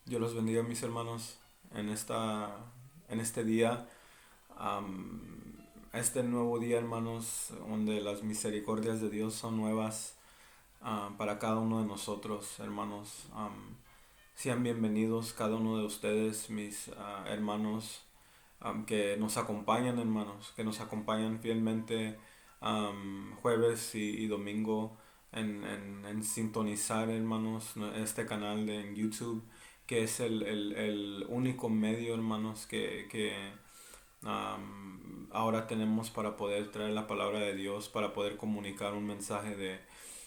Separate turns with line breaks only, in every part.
Dios los bendiga, mis hermanos, en este día, am, este nuevo día, hermanos, donde las misericordias de Dios son nuevas para cada uno de nosotros, hermanos. Sean bienvenidos cada uno de ustedes, mis hermanos, que nos acompañan, hermanos, que nos acompañan fielmente jueves y domingo en sintonizar, hermanos, este canal en YouTube, que es el único medio, hermanos, que ahora tenemos para poder traer la palabra de Dios, para poder comunicar un mensaje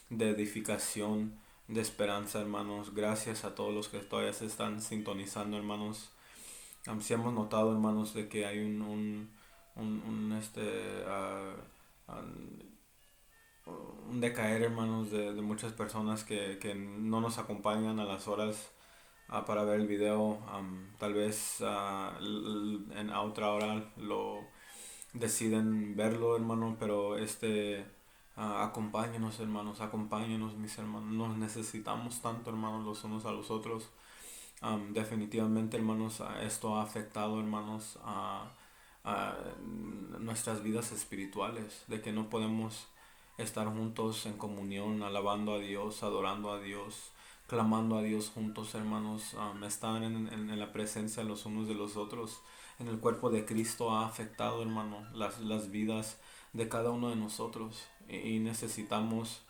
de edificación, de esperanza, hermanos. Gracias a todos los que todavía se están sintonizando, hermanos. Sí hemos notado, hermanos, de que hay un, ah, un decaer, hermanos, de muchas personas que no nos acompañan a las horas para ver el video. Tal vez a otra hora lo deciden verlo, hermano, pero acompáñenos, hermanos, acompáñenos, mis hermanos. Nos necesitamos tanto, hermanos, los unos a los otros. Definitivamente, hermanos, esto ha afectado, hermanos, a nuestras vidas espirituales, de que no podemos estar juntos en comunión, alabando a Dios, adorando a Dios, clamando a Dios juntos, hermanos. Estar en la presencia los unos de los otros, en el cuerpo de Cristo ha afectado, hermano, las vidas de cada uno de nosotros, y necesitamos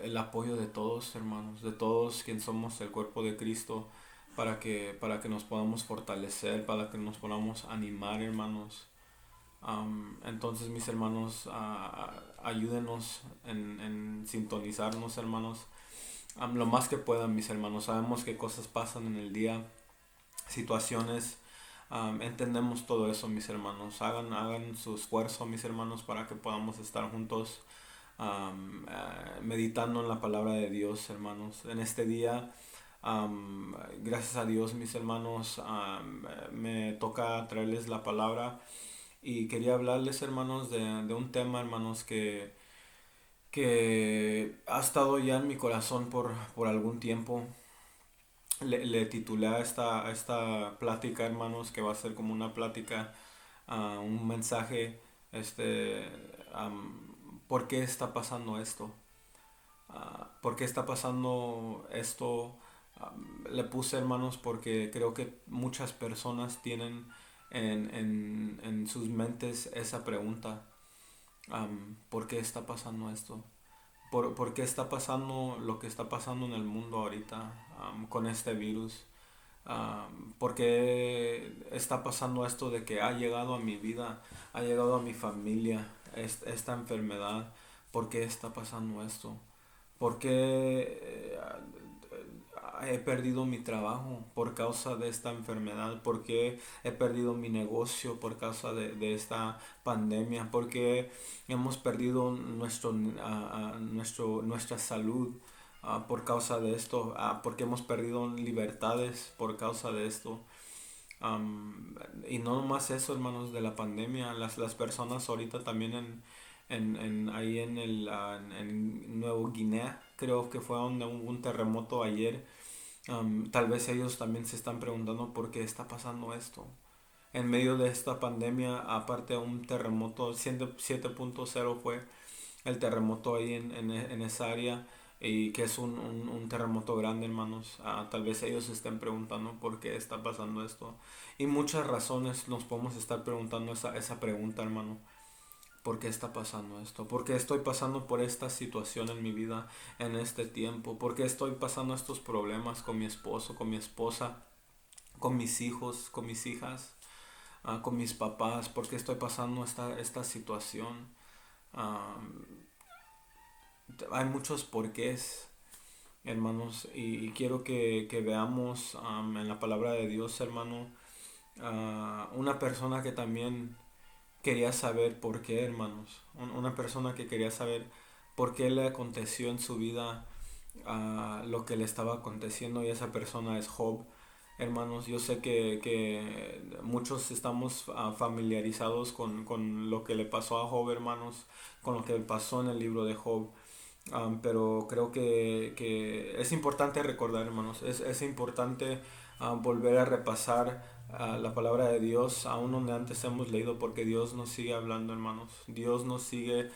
el apoyo de todos, hermanos, de todos quien somos el cuerpo de Cristo, para que nos podamos fortalecer, para que nos podamos animar, hermanos. Entonces, mis hermanos, ayúdenos en sintonizarnos, hermanos, lo más que puedan, mis hermanos. Sabemos que cosas pasan en el día, situaciones. Entendemos todo eso, mis hermanos. Hagan su esfuerzo, mis hermanos, para que podamos estar juntos meditando en la palabra de Dios, hermanos. En este día, gracias a Dios, mis hermanos, me toca traerles la palabra y quería hablarles, hermanos, de un tema, hermanos, que ha estado ya en mi corazón por algún tiempo. Le titulé a esta plática, hermanos, que va a ser como una plática, un mensaje, este, ¿por qué está pasando esto? ¿Por qué está pasando esto? Le puse, hermanos, porque creo que muchas personas tienen en sus mentes esa pregunta. ¿Por qué está pasando esto? ¿Por qué está pasando lo que está pasando en el mundo ahorita con este virus? ¿Por qué está pasando esto de que ha llegado a mi vida, ha llegado a mi familia esta enfermedad? ¿Por qué está pasando esto? ¿Por qué he perdido mi trabajo por causa de esta enfermedad? ¿Por qué he perdido mi negocio por causa de esta pandemia? ¿Por qué hemos perdido nuestra salud por causa de esto? ¿Por qué hemos perdido libertades por causa de esto? Y no nomás eso, hermanos, de la pandemia, las personas ahorita también ahí en Nuevo Guinea, creo que fue donde hubo un terremoto ayer. Tal vez ellos también se están preguntando por qué está pasando esto. En medio de esta pandemia, aparte de un terremoto, 7.0 fue el terremoto ahí en esa área, y que es un terremoto grande, hermanos. Tal vez ellos se estén preguntando por qué está pasando esto. Y muchas razones nos podemos estar preguntando esa pregunta, hermano. ¿Por qué está pasando esto? ¿Por qué estoy pasando por esta situación en mi vida en este tiempo? ¿Por qué estoy pasando estos problemas con mi esposo, con mi esposa, con mis hijos, con mis hijas, con mis papás? ¿Por qué estoy pasando esta situación? Ah, Hay muchos porqués, hermanos, y quiero que veamos en la palabra de Dios, hermano, una persona que también quería saber por qué, hermanos. Una persona que quería saber por qué le aconteció en su vida lo que le estaba aconteciendo, y esa persona es Job. Hermanos, yo sé que muchos estamos familiarizados con lo que le pasó a Job, hermanos, con lo que pasó en el libro de Job. Pero creo que es importante recordar, hermanos, es importante volver a repasar la palabra de Dios, aún donde antes hemos leído, porque Dios nos sigue hablando, hermanos. Dios nos sigue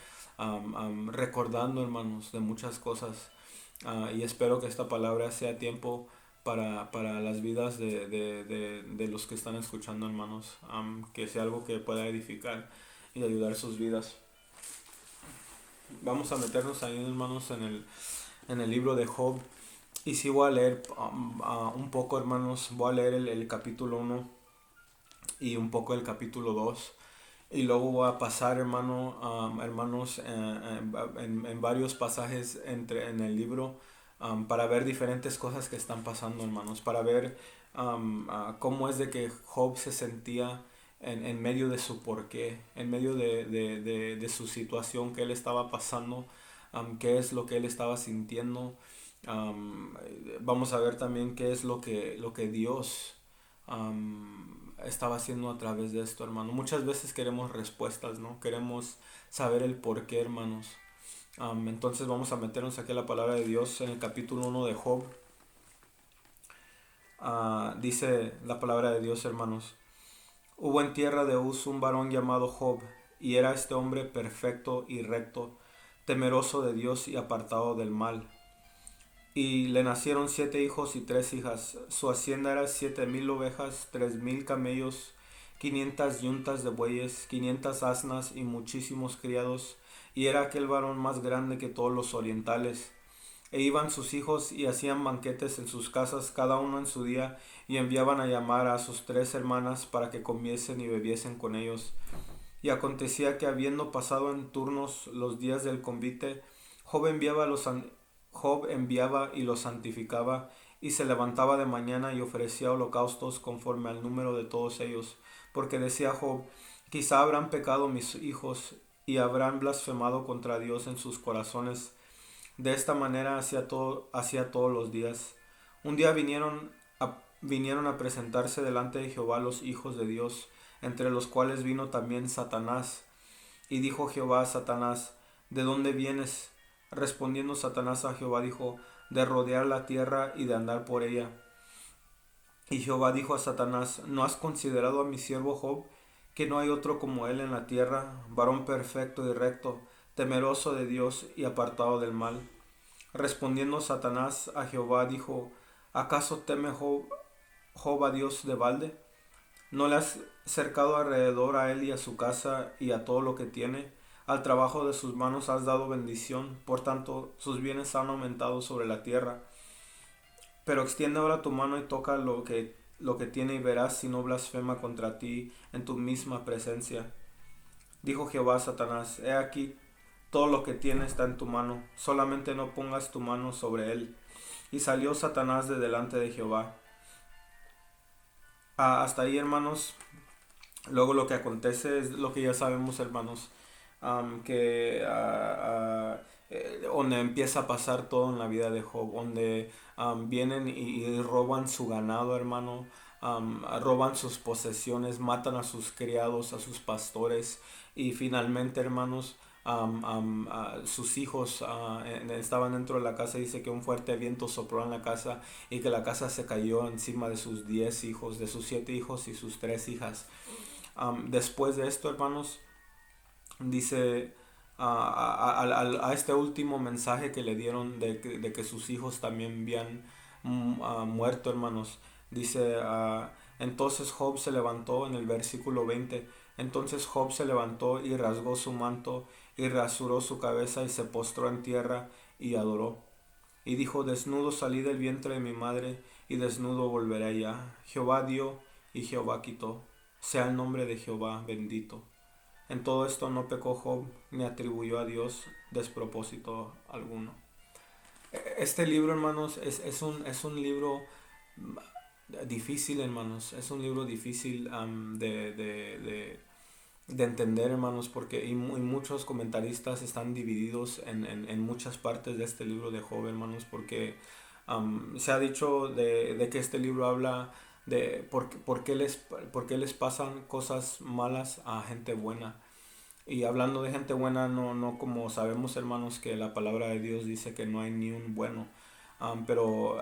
recordando, hermanos, de muchas cosas. Y espero que esta palabra sea tiempo para las vidas de los que están escuchando, hermanos. Que sea algo que pueda edificar y ayudar sus vidas. Vamos a meternos ahí, hermanos, en el libro de Job. Y sí voy a leer un poco, hermanos. Voy a leer el capítulo 1 y un poco el capítulo 2. Y luego voy a pasar, hermanos, en varios pasajes en el libro, para ver diferentes cosas que están pasando, hermanos. Para ver cómo es de que Job se sentía en medio de su porqué, en medio de su situación que él estaba pasando, qué es lo que él estaba sintiendo. Am, Vamos a ver también qué es lo que Dios estaba haciendo a través de esto, hermano. Muchas veces queremos respuestas, ¿no? Queremos saber el por qué, hermanos. Entonces vamos a meternos aquí a la palabra de Dios en el capítulo 1 de Job. Dice la palabra de Dios, hermanos. Hubo en tierra de Uz un varón llamado Job, y era este hombre perfecto y recto, temeroso de Dios y apartado del mal. Y le nacieron 7 hijos y 3 hijas. Su hacienda era 7,000 ovejas, 3,000 camellos, 500 yuntas de bueyes, 500 asnas y muchísimos criados. Y era aquel varón más grande que todos los orientales. E iban sus hijos y hacían banquetes en sus casas, cada uno en su día, y enviaban a llamar a sus 3 hermanas para que comiesen y bebiesen con ellos. Y acontecía que habiendo pasado en turnos los días del convite, Job enviaba, Job enviaba y los santificaba, y se levantaba de mañana y ofrecía holocaustos conforme al número de todos ellos, porque decía Job, quizá habrán pecado mis hijos y habrán blasfemado contra Dios en sus corazones. De esta manera hacía todos los días. Un día vinieron a presentarse delante de Jehová los hijos de Dios, entre los cuales vino también Satanás. Y dijo Jehová a Satanás, ¿de dónde vienes? Respondiendo Satanás a Jehová dijo, de rodear la tierra y de andar por ella. Y Jehová dijo a Satanás, ¿no has considerado a mi siervo Job, que no hay otro como él en la tierra, varón perfecto y recto, temeroso de Dios y apartado del mal? Respondiendo Satanás a Jehová dijo, ¿acaso teme Job a Dios de balde? ¿No le has cercado alrededor a él y a su casa y a todo lo que tiene? Al trabajo de sus manos has dado bendición, por tanto sus bienes han aumentado sobre la tierra. Pero extiende ahora tu mano y toca lo que tiene y verás si no blasfema contra ti en tu misma presencia. Dijo Jehová a Satanás, he aquí, todo lo que tiene está en tu mano, solamente no pongas tu mano sobre él. Y salió Satanás de delante de Jehová. Hasta ahí, hermanos. Luego lo que acontece es lo que ya sabemos, hermanos, que donde empieza a pasar todo en la vida de Job, donde vienen y roban su ganado, hermano, roban sus posesiones, matan a sus criados, a sus pastores, y finalmente, hermanos, sus hijos estaban dentro de la casa. Dice que un fuerte viento sopló en la casa y que la casa se cayó encima de sus 10 hijos, de sus 7 hijos y sus 3 hijas. Después de esto, hermanos, dice a este último mensaje que le dieron de que sus hijos también habían muerto, hermanos. Dice, entonces Job se levantó en el versículo 20. Entonces Job se levantó y rasgó su manto y rasuró su cabeza y se postró en tierra y adoró. Y dijo, desnudo salí del vientre de mi madre y desnudo volveré allá. Jehová dio y Jehová quitó. Sea el nombre de Jehová bendito. En todo esto no pecó Job ni atribuyó a Dios despropósito alguno. Este libro, hermanos, es un libro difícil, hermanos. Es un libro difícil de entender, hermanos, porque y muchos comentaristas están divididos en muchas partes de este libro de Job, hermanos, porque se ha dicho de que este libro habla de por qué les pasan cosas malas a gente buena. Y hablando de gente buena, no como sabemos, hermanos, que la palabra de Dios dice que no hay ni un bueno. Pero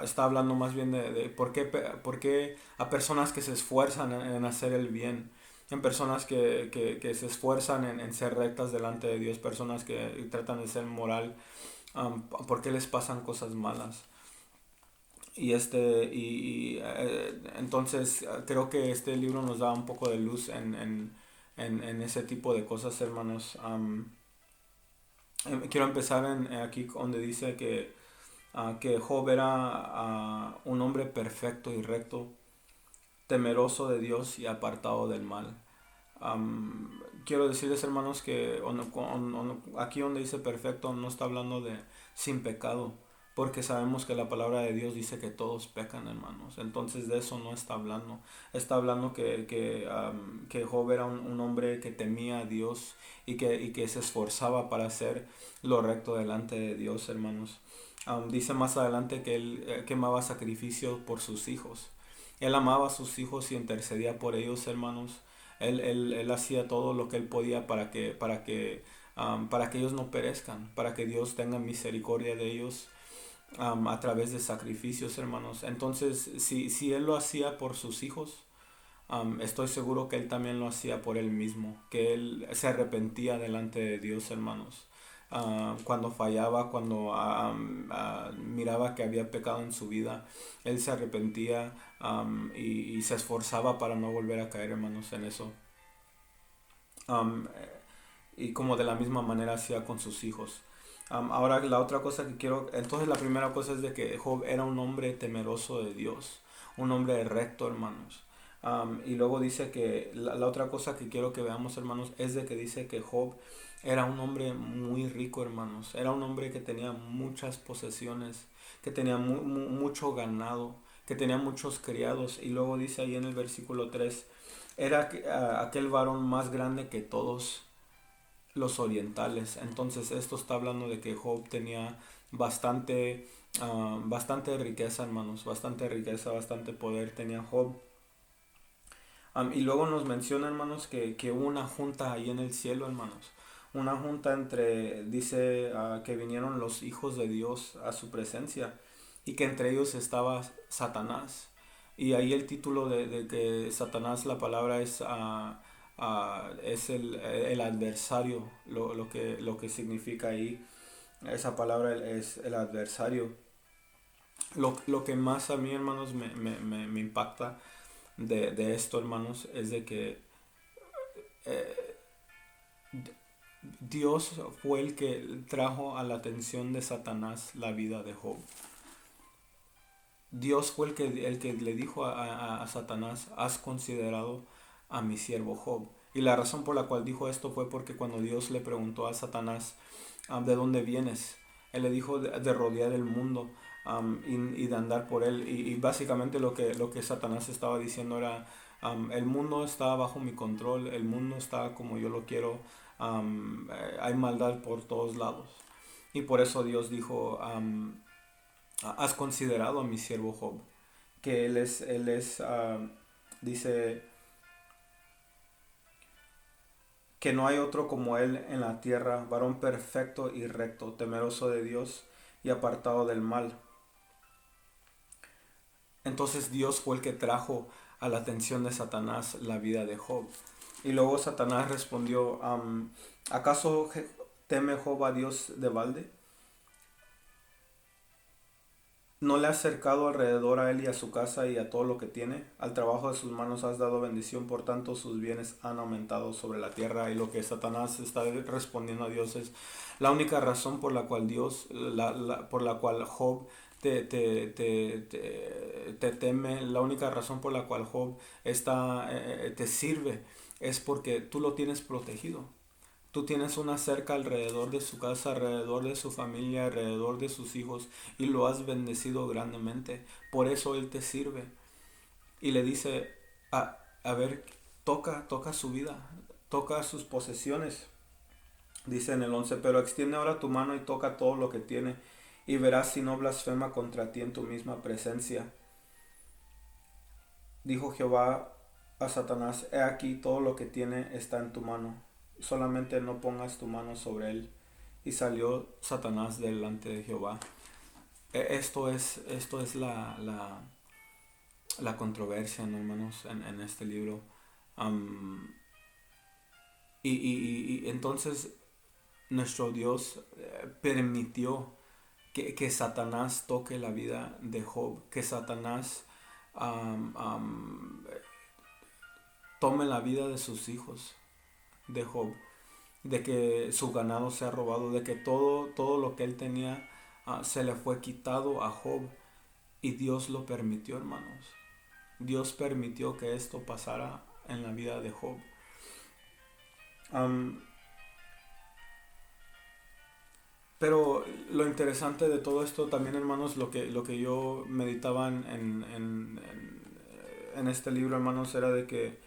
está hablando más bien de por qué a personas que se esfuerzan en hacer el bien, en personas que se esfuerzan en ser rectas delante de Dios, personas que tratan de ser moral, por qué les pasan cosas malas. Entonces creo que este libro nos da un poco de luz en ese tipo de cosas, hermanos. Quiero empezar aquí donde dice que Job era un hombre perfecto y recto, temeroso de Dios y apartado del mal. Quiero decirles, hermanos, que aquí donde dice perfecto no está hablando de sin pecado, porque sabemos que la palabra de Dios dice que todos pecan, hermanos. Entonces de eso no está hablando. Está hablando que Job era un hombre que temía a Dios y que se esforzaba para hacer lo recto delante de Dios, hermanos. Dice más adelante que él quemaba sacrificios por sus hijos. Él amaba a sus hijos y intercedía por ellos, hermanos. Él hacía todo lo que él podía para que ellos no perezcan, para que Dios tenga misericordia de ellos a través de sacrificios, hermanos. Entonces, si él lo hacía por sus hijos, estoy seguro que él también lo hacía por él mismo, que él se arrepentía delante de Dios, hermanos. Cuando fallaba, cuando miraba que había pecado en su vida, él se arrepentía y se esforzaba para no volver a caer, hermanos, en eso. Um, y como de la misma manera hacía con sus hijos. Ahora la otra cosa que quiero, entonces la primera cosa es de que Job era un hombre temeroso de Dios, un hombre recto, hermanos. Y luego dice que la otra cosa que quiero que veamos, hermanos, es de que dice que Job era un hombre muy rico, hermanos. Era un hombre que tenía muchas posesiones, que tenía mucho ganado, que tenía muchos criados. Y luego dice ahí en el versículo 3 era aquel varón más grande que todos los orientales. Entonces esto está hablando de que Job tenía bastante riqueza, hermanos, bastante riqueza, bastante poder tenía Job. Y luego nos menciona, hermanos, que hubo una junta ahí en el cielo, hermanos. Una junta dice que vinieron los hijos de Dios a su presencia y que entre ellos estaba Satanás. Y ahí el título de que Satanás, la palabra es el adversario, lo que significa ahí. Esa palabra es el adversario. Lo que más a mí, hermanos, me impacta de esto, hermanos, es de que eh, Dios fue el que trajo a la atención de Satanás la vida de Job. Dios fue el que le dijo a Satanás, has considerado a mi siervo Job. Y la razón por la cual dijo esto fue porque cuando Dios le preguntó a Satanás, ¿de dónde vienes? Él le dijo de rodear el mundo y de andar por él. Y básicamente lo que Satanás estaba diciendo era, el mundo está bajo mi control, el mundo está como yo lo quiero, hay maldad por todos lados. Y por eso Dios dijo, has considerado a mi siervo Job, que dice que no hay otro como él en la tierra, varón perfecto y recto, temeroso de Dios y apartado del mal. Entonces Dios fue el que trajo a la atención de Satanás la vida de Job. Y luego Satanás respondió, ¿acaso teme Job a Dios de balde? ¿No le has cercado alrededor a él y a su casa y a todo lo que tiene? Al trabajo de sus manos has dado bendición, por tanto sus bienes han aumentado sobre la tierra. Y lo que Satanás está respondiendo a Dios es la única razón por la cual Dios, por la cual Job te teme, la única razón por la cual Job te sirve es porque tú lo tienes protegido. Tú tienes una cerca alrededor de su casa, alrededor de su familia, alrededor de sus hijos y lo has bendecido grandemente. Por eso Él te sirve. Y le dice, a ver, toca su vida, toca sus posesiones. Dice en el 11, pero extiende ahora tu mano y toca todo lo que tiene y verás si no blasfema contra ti en tu misma presencia. Dijo Jehová a Satanás, he aquí todo lo que tiene está en tu mano solamente no pongas tu mano sobre él. Y salió Satanás delante de Jehová. Esto es la controversia, ¿no, hermanos, en este libro. Am, y entonces nuestro Dios permitió que Satanás toque la vida de Job, que Satanás am, am, tome la vida de sus hijos, de Job, de que su ganado sea robado, de que todo lo que él tenía se le fue quitado a Job, y Dios lo permitió, hermanos. Dios permitió que esto pasara en la vida de Job. Um, pero lo interesante de todo esto también, hermanos, lo que yo meditaba en este libro, hermanos, era de que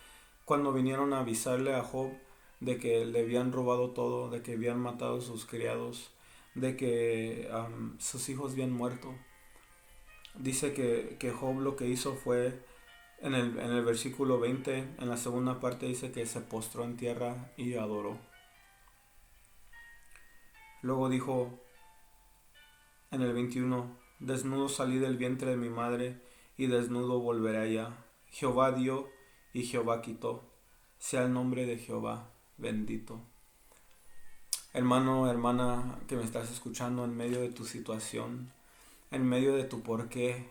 cuando vinieron a avisarle a Job de que le habían robado todo, de que habían matado a sus criados, de que sus hijos habían muerto, dice que Job lo que hizo fue, en el versículo 20, en la segunda parte, dice que se postró en tierra y adoró. Luego dijo en el 21, desnudo salí del vientre de mi madre y desnudo volveré allá. Jehová dio y Jehová quitó. Sea el nombre de Jehová bendito. Hermano, hermana que me estás escuchando, en medio de tu situación, en medio de tu porqué,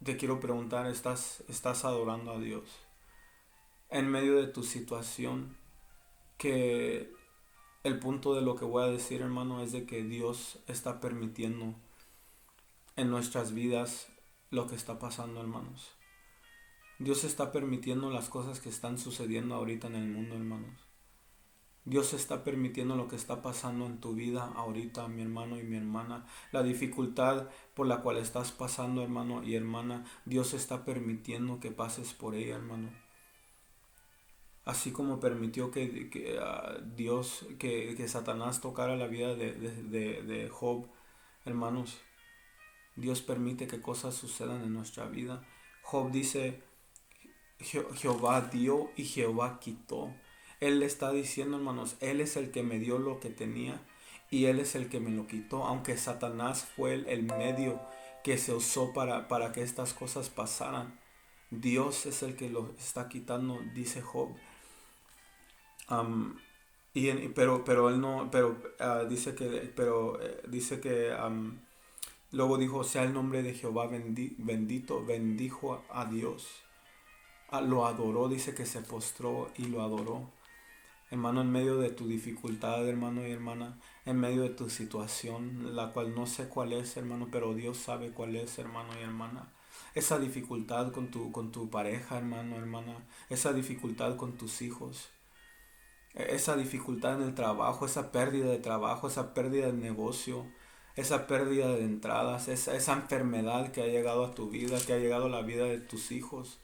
te quiero preguntar, ¿estás adorando a Dios? En medio de tu situación, que el punto de lo que voy a decir, hermano, es de que Dios está permitiendo en nuestras vidas lo que está pasando, hermanos. Dios está permitiendo las cosas que están sucediendo ahorita en el mundo, hermanos. Dios está permitiendo lo que está pasando en tu vida ahorita, mi hermano y mi hermana. La dificultad por la cual estás pasando, hermano y hermana, Dios está permitiendo que pases por ella, hermano. Así como permitió que Dios, que Satanás tocara la vida de Job, hermanos, Dios permite que cosas sucedan en nuestra vida. Job dice, Jehová dio y Jehová quitó. Él le está diciendo, hermanos, Él es el que me dio lo que tenía y Él es el que me lo quitó. Aunque Satanás fue el medio que se usó para que estas cosas pasaran, Dios es el que lo está quitando, dice Job. Pero él no, pero dice que luego dijo, sea el nombre de Jehová bendito, bendijo a Dios. Lo adoró, dice que se postró y lo adoró. Hermano, en medio de tu dificultad, hermano y hermana, en medio de tu situación, la cual no sé cuál es, hermano, pero Dios sabe cuál es, hermano y hermana. Esa dificultad con tu pareja, hermano, hermana, esa dificultad con tus hijos, esa dificultad en el trabajo, esa pérdida de trabajo, esa pérdida de negocio, esa pérdida de entradas, esa enfermedad que ha llegado a tu vida, que ha llegado a la vida de tus hijos,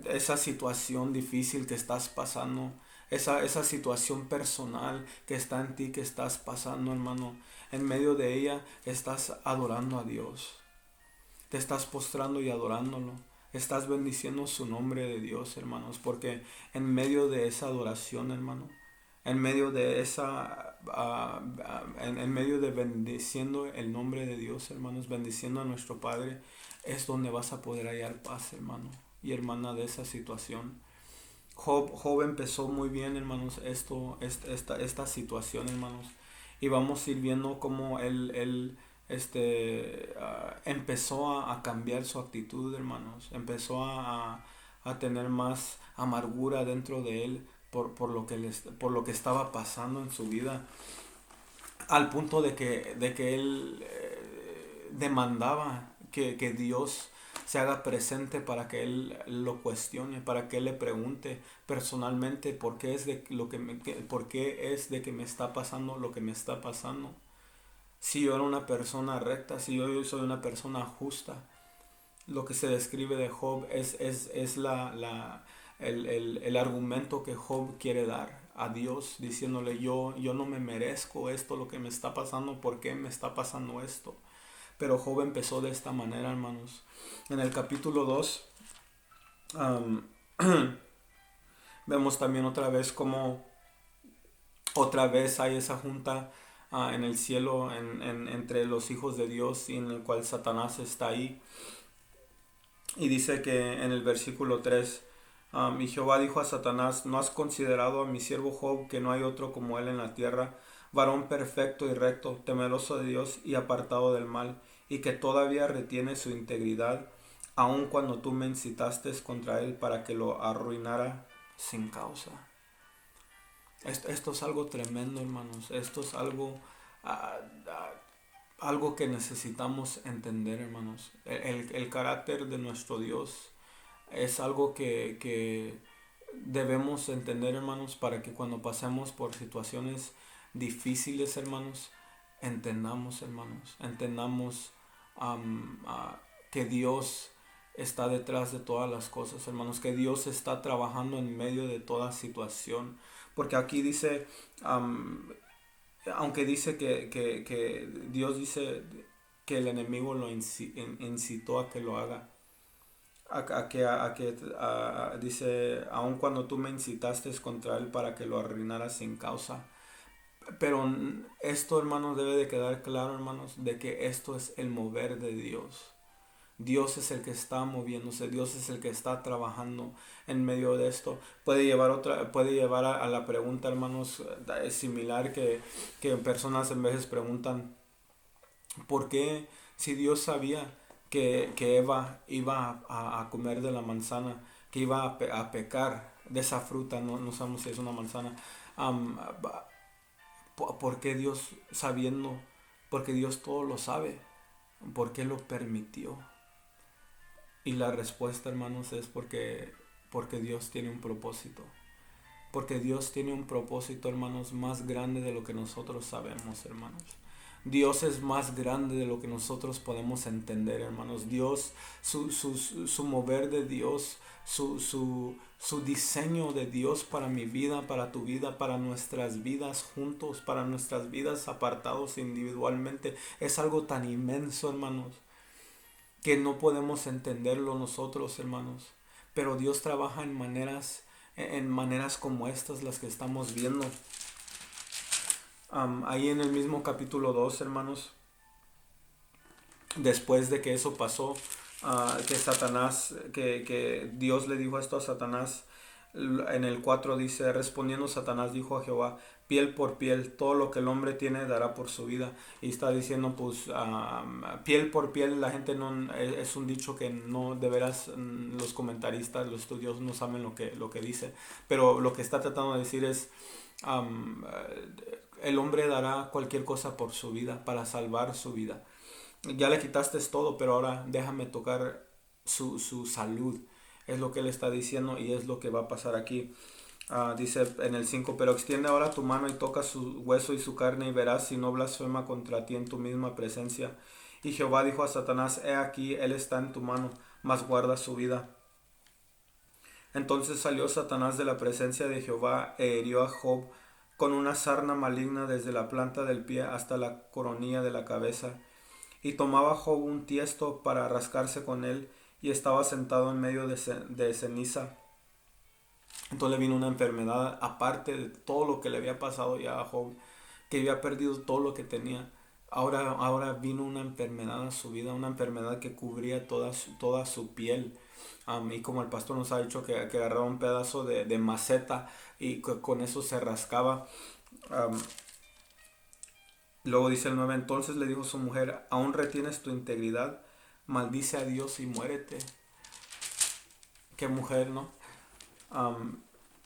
esa situación difícil que estás pasando, esa situación personal que está en ti, que estás pasando, hermano. En medio de ella estás adorando a Dios, te estás postrando y adorándolo. Estás bendiciendo su nombre de Dios, hermanos, porque en medio de esa adoración, hermano, en medio de en medio de bendiciendo el nombre de Dios, hermanos, bendiciendo a nuestro Padre, es donde vas a poder hallar paz, hermano y hermana, de esa situación. Job empezó muy bien, hermanos, esta situación, hermanos, y vamos a ir viendo cómo él empezó a cambiar su actitud, hermanos, empezó a tener más amargura dentro de él por por lo que estaba pasando en su vida, al punto de que él demandaba que Dios se haga presente para que él lo cuestione, para que él le pregunte personalmente por qué es por qué es de que me está pasando lo que me está pasando. Si yo era una persona recta, si yo soy una persona justa, lo que se describe de Job es el argumento que Job quiere dar a Dios, diciéndole, yo no me merezco esto, lo que me está pasando, ¿por qué me está pasando esto? Pero Job empezó de esta manera, hermanos. En el capítulo 2, Vemos también otra vez como otra vez hay esa junta en el cielo entre los hijos de Dios y en el cual Satanás está ahí. Y dice que en el versículo 3, y Jehová dijo a Satanás, ¿no has considerado a mi siervo Job, que no hay otro como él en la tierra, varón perfecto y recto, temeroso de Dios y apartado del mal, y que todavía retiene su integridad, aun cuando tú me incitaste contra él para que lo arruinara sin causa? Esto es algo tremendo, hermanos. Esto es algo, ah, ah, algo que necesitamos entender, hermanos. El carácter de nuestro Dios es algo que debemos entender, hermanos, para que cuando pasemos por situaciones difíciles, hermanos, entendamos que Dios está detrás de todas las cosas, hermanos, que Dios está trabajando en medio de toda situación. Porque aquí dice, aunque dice que Dios dice que el enemigo lo incitó a que lo haga, dice, aun cuando tú me incitaste contra él para que lo arruinara sin causa. Pero esto, hermanos, debe de quedar claro, hermanos, de que esto es el mover de Dios. Dios es el que está moviéndose, Dios es el que está trabajando en medio de esto. Puede llevar a la pregunta, hermanos, es similar que personas en veces preguntan, ¿por qué si Dios sabía que Eva iba a comer de la manzana, que iba a pecar de esa fruta, no sabemos si es una manzana, am, ¿por qué Dios sabiendo, porque Dios todo lo sabe, por qué lo permitió? Y la respuesta, hermanos, es porque Dios tiene un propósito. Porque Dios tiene un propósito, hermanos, más grande de lo que nosotros sabemos, hermanos. Dios es más grande de lo que nosotros podemos entender, hermanos. Dios, su mover de Dios, su diseño de Dios para mi vida, para tu vida, para nuestras vidas juntos, para nuestras vidas apartados individualmente, es algo tan inmenso, hermanos, que no podemos entenderlo nosotros, hermanos. Pero Dios trabaja en maneras como estas, las que estamos viendo. Ahí en el mismo capítulo 2, hermanos, después de que eso pasó, que Dios le dijo esto a Satanás, en el 4 dice, respondiendo Satanás dijo a Jehová, piel por piel, todo lo que el hombre tiene dará por su vida. Y está diciendo, pues, piel por piel, la gente no, es un dicho que no, de veras, los comentaristas, los estudiosos no saben lo que dice, pero lo que está tratando de decir es, um, el hombre dará cualquier cosa por su vida, para salvar su vida. Ya le quitaste todo, pero ahora déjame tocar su salud. Es lo que él está diciendo y es lo que va a pasar aquí. Dice en el 5, pero extiende ahora tu mano y toca su hueso y su carne y verás si no blasfema contra ti en tu misma presencia. Y Jehová dijo a Satanás, he aquí, él está en tu mano, mas guarda su vida. Entonces salió Satanás de la presencia de Jehová e hirió a Job con una sarna maligna desde la planta del pie hasta la coronilla de la cabeza. Y tomaba Job un tiesto para rascarse con él, y estaba sentado en medio de ceniza. Entonces le vino una enfermedad, aparte de todo lo que le había pasado ya a Job, que había perdido todo lo que tenía. Ahora vino una enfermedad a su vida, una enfermedad que cubría toda su piel. Y como el pastor nos ha dicho que agarraba un pedazo de maceta y con eso se rascaba. Luego dice el 9, entonces le dijo su mujer, ¿aún retienes tu integridad? Maldice a Dios y muérete. Qué mujer, ¿no?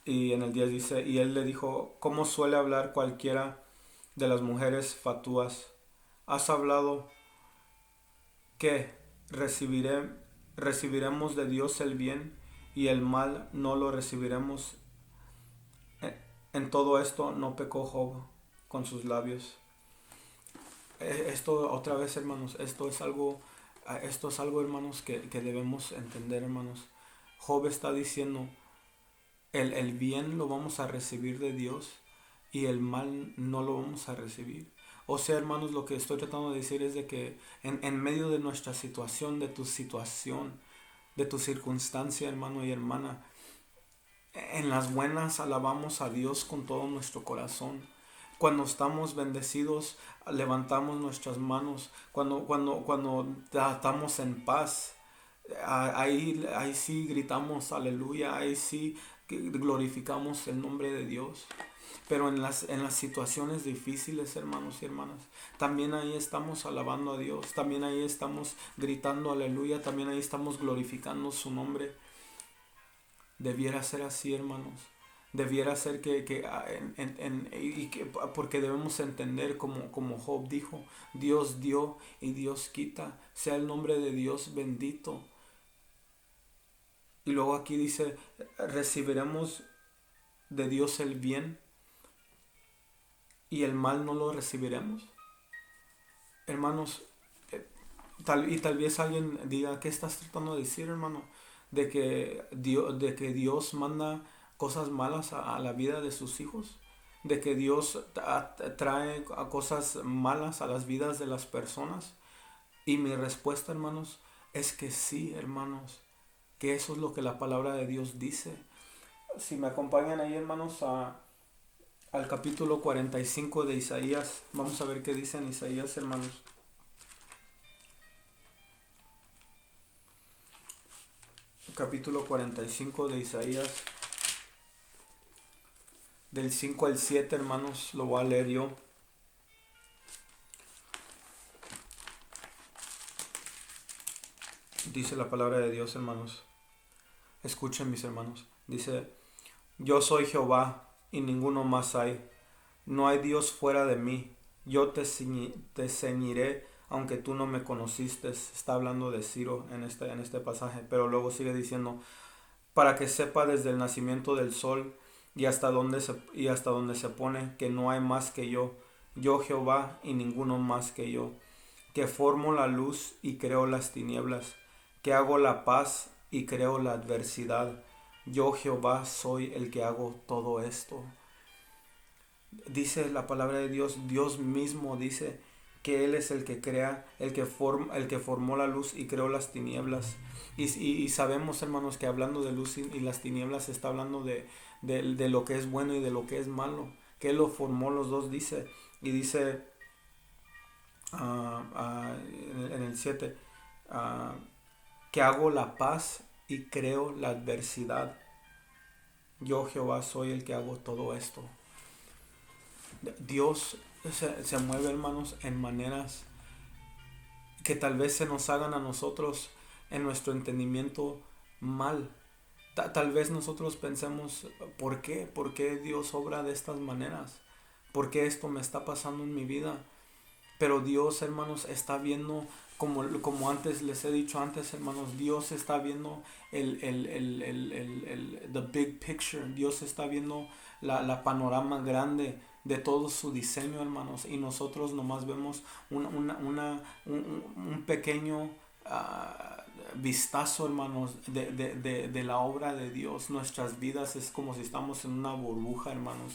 Y en el 10 dice, y él le dijo, ¿cómo suele hablar cualquiera de las mujeres fatuas? ¿Has hablado que recibiremos de Dios el bien y el mal no lo recibiremos? En todo esto no pecó Job con sus labios. Esto otra vez, hermanos, esto es algo, hermanos, que debemos entender, hermanos. Job está diciendo, el bien lo vamos a recibir de Dios y el mal no lo vamos a recibir. O sea, hermanos, lo que estoy tratando de decir es de que en medio de nuestra situación, de tu circunstancia, hermano y hermana, En las buenas alabamos a Dios con todo nuestro corazón. Cuando estamos bendecidos, levantamos nuestras manos. Cuando estamos en paz, ahí sí gritamos aleluya, ahí sí glorificamos el nombre de Dios. Pero en las situaciones difíciles, hermanos y hermanas, también ahí estamos alabando a Dios, también ahí estamos gritando aleluya, también ahí estamos glorificando su nombre. Debiera ser así, hermanos. Debiera ser porque debemos entender como Job dijo, Dios dio y Dios quita, sea el nombre de Dios bendito. Y luego aquí dice, recibiremos de Dios el bien y el mal no lo recibiremos. Hermanos, tal vez alguien diga, ¿qué estás tratando de decir, hermano? De que Dios manda cosas malas a la vida de sus hijos, de que Dios trae cosas malas a las vidas de las personas. Y mi respuesta, hermanos, es que sí, hermanos, que eso es lo que la palabra de Dios dice. Si me acompañan ahí, hermanos, al capítulo 45 de Isaías, vamos a ver qué dice en Isaías, hermanos. Capítulo 45 de Isaías, del 5 al 7, hermanos, lo voy a leer yo. Dice la palabra de Dios, hermanos. Escuchen, mis hermanos. Dice, yo soy Jehová y ninguno más hay. No hay Dios fuera de mí. Yo te ceñiré aunque tú no me conociste. Está hablando de Ciro en este pasaje. Pero luego sigue diciendo, para que sepa desde el nacimiento del sol y hasta donde se pone que no hay más que yo Jehová y ninguno más que yo, que formo la luz y creo las tinieblas, que hago la paz y creo la adversidad. Yo Jehová soy el que hago todo esto. Dice la palabra de Dios, Dios mismo dice que Él es el que crea, el que formó la luz y creó las tinieblas. Y sabemos, hermanos, que hablando de luz y las tinieblas está hablando de lo que es bueno y de lo que es malo. Que Él lo formó los dos, dice. Y dice en el 7, ah, que hago la paz y creo la adversidad. Yo Jehová soy el que hago todo esto. Dios se mueve, hermanos, en maneras que tal vez se nos hagan a nosotros en nuestro entendimiento mal. Tal vez nosotros pensemos, ¿por qué? ¿Por qué Dios obra de estas maneras? ¿Por qué esto me está pasando en mi vida? Pero Dios, hermanos, está viendo, como antes les he dicho antes, hermanos, Dios está viendo the big picture. Dios está viendo la panorama grande de todo su diseño, hermanos. Y nosotros nomás vemos un pequeño vistazo, hermanos, de la obra de Dios. Nuestras vidas es como si estamos en una burbuja, hermanos,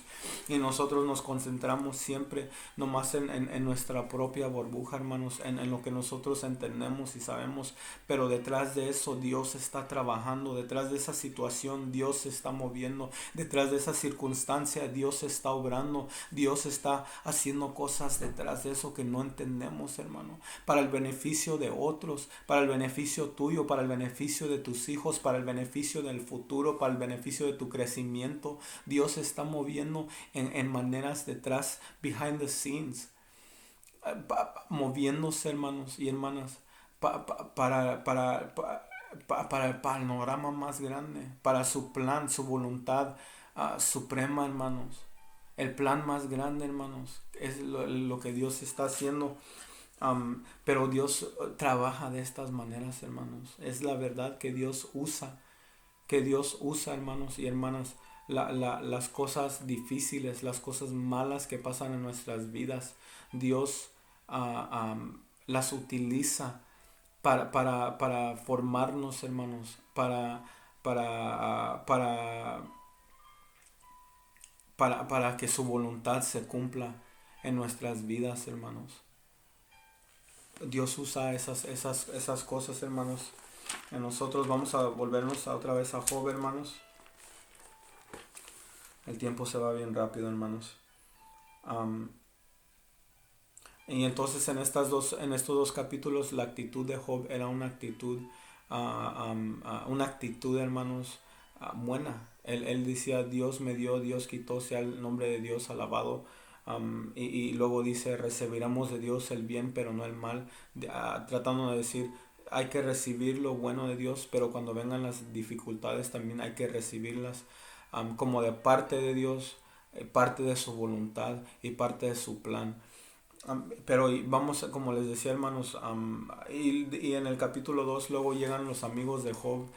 y nosotros nos concentramos siempre nomás en nuestra propia burbuja, hermanos, en lo que nosotros entendemos y sabemos. Pero detrás de eso Dios está trabajando, detrás de esa situación Dios se está moviendo, detrás de esa circunstancia Dios está obrando, Dios está haciendo cosas detrás de eso que no entendemos, hermano, para el beneficio de otros, para el beneficio tuyo, para el beneficio de tus hijos, para el beneficio del futuro, para el beneficio de tu crecimiento. Dios se está moviendo en maneras detrás, behind the scenes, moviéndose, hermanos y hermanas, para el panorama más grande, para su plan, su voluntad suprema, hermanos. El plan más grande, hermanos, es lo que Dios está haciendo. Pero Dios trabaja de estas maneras, hermanos. Es la verdad que Dios usa, hermanos y hermanas, las cosas difíciles, las cosas malas que pasan en nuestras vidas. Dios las utiliza para formarnos, hermanos, para que su voluntad se cumpla en nuestras vidas, hermanos. Dios usa esas cosas, hermanos, en nosotros. Vamos a volvernos otra vez a Job, hermanos. El tiempo se va bien rápido, hermanos. Am, y entonces en estos dos capítulos la actitud de Job era una actitud, hermanos, buena. Él decía, Dios me dio, Dios quitó, sea el nombre de Dios alabado. Y luego dice, recibiremos de Dios el bien, pero no el mal. Tratando de decir, hay que recibir lo bueno de Dios, pero cuando vengan las dificultades también hay que recibirlas como de parte de Dios, parte de su voluntad y parte de su plan. Pero vamos, como les decía, hermanos, y en el capítulo 2 luego llegan los amigos de Job,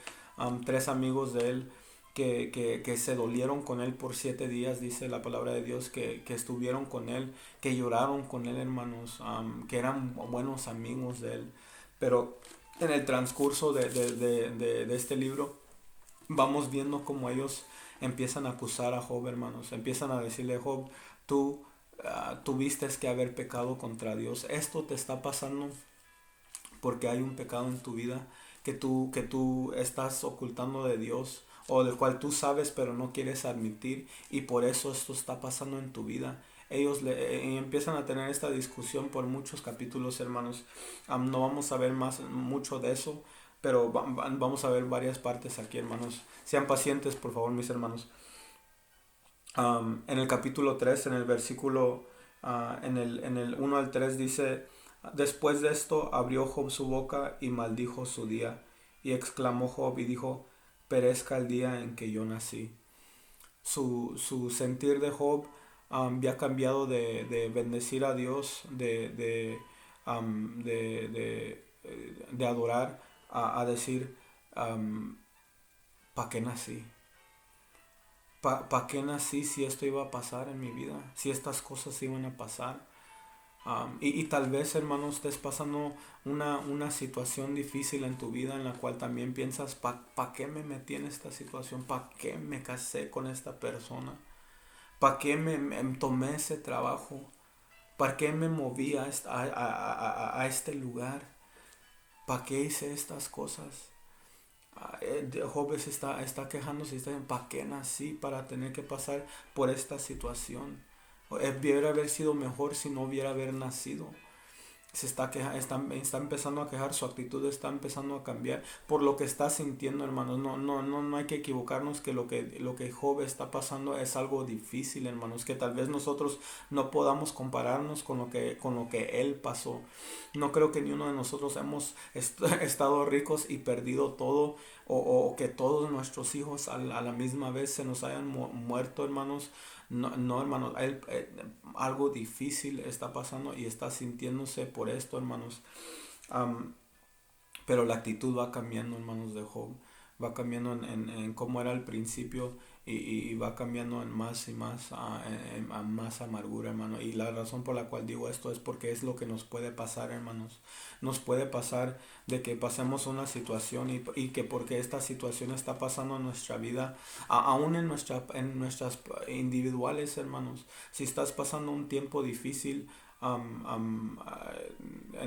tres amigos de él que se dolieron con él por 7 días, dice la palabra de Dios, que estuvieron con él, que lloraron con él, hermanos, que eran buenos amigos de él. Pero en el transcurso de este libro vamos viendo cómo ellos empiezan a acusar a Job, hermanos, empiezan a decirle, Job, tú tuviste que haber pecado contra Dios. Esto te está pasando porque hay un pecado en tu vida que tú estás ocultando de Dios o del cual tú sabes pero no quieres admitir, y por eso esto está pasando en tu vida. Ellos empiezan a tener esta discusión por muchos capítulos, hermanos. No vamos a ver mucho de eso, pero vamos a ver varias partes aquí, hermanos. Sean pacientes, por favor, mis hermanos. En el capítulo 3 en el versículo, en el 1 al 3 dice, después de esto abrió Job su boca y maldijo su día, y exclamó Job y dijo, perezca el día en que yo nací. Su sentir de Job había cambiado de bendecir a Dios, de adorar, a decir, ¿para qué nací? ¿Para qué nací si esto iba a pasar en mi vida? Si estas cosas iban a pasar. Y tal vez, hermano, estés pasando una situación difícil en tu vida en la cual también piensas, ¿para qué me metí en esta situación? ¿Para qué me casé con esta persona? ¿Para qué me tomé ese trabajo? ¿Para qué me moví a este lugar? ¿Para qué hice estas cosas? Job está quejándose y está diciendo, ¿para qué nací para tener que pasar por esta situación? Hubiera haber sido mejor si no hubiera haber nacido. Está empezando a quejar, su actitud está empezando a cambiar por lo que está sintiendo, hermanos. No hay que equivocarnos que lo que Job está pasando es algo difícil, hermanos, que tal vez nosotros no podamos compararnos con lo que él pasó. No creo que ni uno de nosotros hemos estado ricos y perdido todo, o que todos nuestros hijos a la misma vez se nos hayan muerto, hermanos. No, no, hermanos, algo difícil está pasando y está sintiéndose por esto, hermanos. Am, pero la actitud va cambiando, hermanos, de Job. Va cambiando en cómo era al principio, y va cambiando en más y más, en más amargura, hermano. Y la razón por la cual digo esto es porque es lo que nos puede pasar, hermanos. Nos puede pasar de que pasemos una situación, y que porque esta situación está pasando en nuestra vida, aún en nuestras individuales, hermanos. Si estás pasando un tiempo difícil, en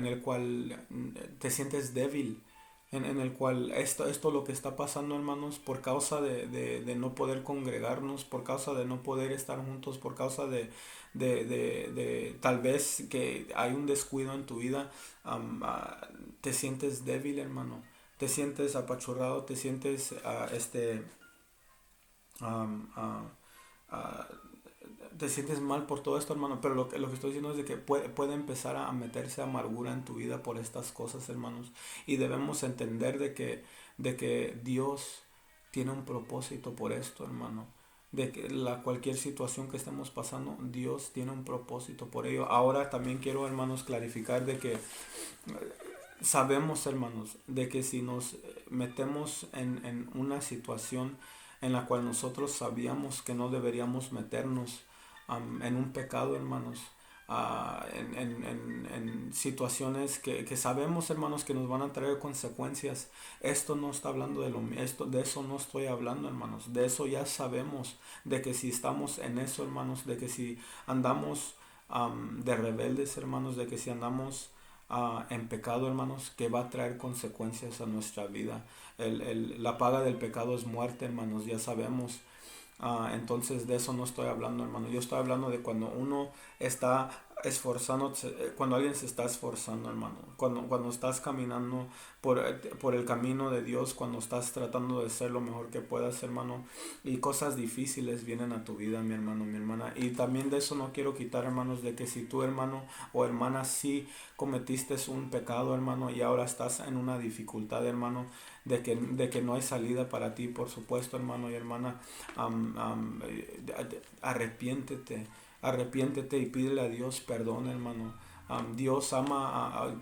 el cual te sientes débil, en el cual esto lo que está pasando, hermanos, por causa de no poder congregarnos, por causa de no poder estar juntos, por causa de tal vez que hay un descuido en tu vida. Te sientes débil, hermano, te sientes apachurrado, te sientes am, ah, ah, te sientes mal por todo esto, hermano, pero lo que estoy diciendo es de que puede empezar a meterse amargura en tu vida por estas cosas, hermanos, y debemos entender de que Dios tiene un propósito por esto, hermano, de que cualquier situación que estemos pasando, Dios tiene un propósito por ello. Ahora también quiero, hermanos, clarificar de que sabemos, hermanos, de que si nos metemos en una situación en la cual nosotros sabíamos que no deberíamos meternos, en un pecado, hermanos, en situaciones que sabemos, hermanos, que nos van a traer consecuencias. Esto no está hablando de eso no estoy hablando, hermanos. De eso ya sabemos, de que si estamos en eso, hermanos, de que si andamos de rebeldes, hermanos, de que si andamos en pecado, hermanos, que va a traer consecuencias a nuestra vida. La paga del pecado es muerte, hermanos, ya sabemos. Entonces de eso no estoy hablando, hermano. Yo estoy hablando de cuando uno está esforzándose, cuando alguien se está esforzando, hermano. Cuando estás caminando por el camino de Dios, cuando estás tratando de ser lo mejor que puedas, hermano. Y cosas difíciles vienen a tu vida, mi hermano, mi hermana. Y también de eso no quiero quitar, hermanos, de que si tu hermano o hermana sí cometiste un pecado, hermano, y ahora estás en una dificultad, hermano, de que no hay salida para ti, por supuesto, hermano y hermana, arrepiéntete, arrepiéntete y pídele a Dios perdón, hermano. Dios ama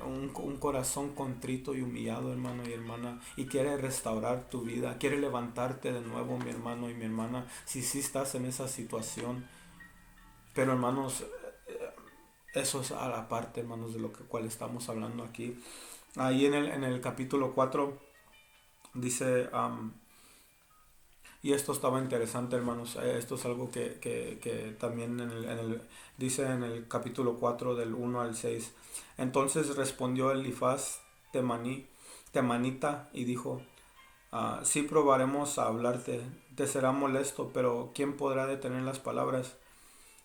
un corazón contrito y humillado, hermano y hermana, y quiere restaurar tu vida, quiere levantarte de nuevo, mi hermano y mi hermana, si sí estás en esa situación. Pero, hermanos, eso es a la parte, hermanos, de lo cual estamos hablando aquí. Ahí en el capítulo 4 dice, y esto estaba interesante, hermanos, esto es algo que también dice en el capítulo 4 del 1 al 6. Entonces respondió Elifaz temanita y dijo, sí probaremos a hablarte, te será molesto, pero ¿quién podrá detener las palabras?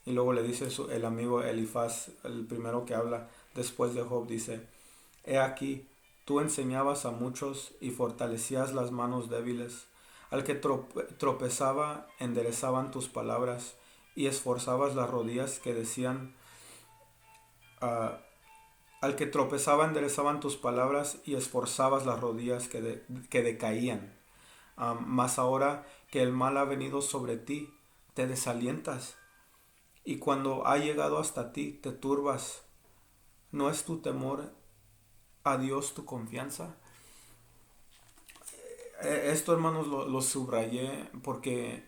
Y luego le dice el amigo Elifaz, el primero que habla después de Job, dice, he aquí, tú enseñabas a muchos y fortalecías las manos débiles. Al que tropezaba, enderezaban tus palabras y esforzabas las rodillas que decían, ah, al que tropezaba, enderezaban tus palabras y esforzabas las rodillas que decaían. Mas ahora que el mal ha venido sobre ti, te desalientas. Y cuando ha llegado hasta ti, te turbas. ¿No es tu temor a Dios tu confianza? Esto, hermanos, lo subrayé porque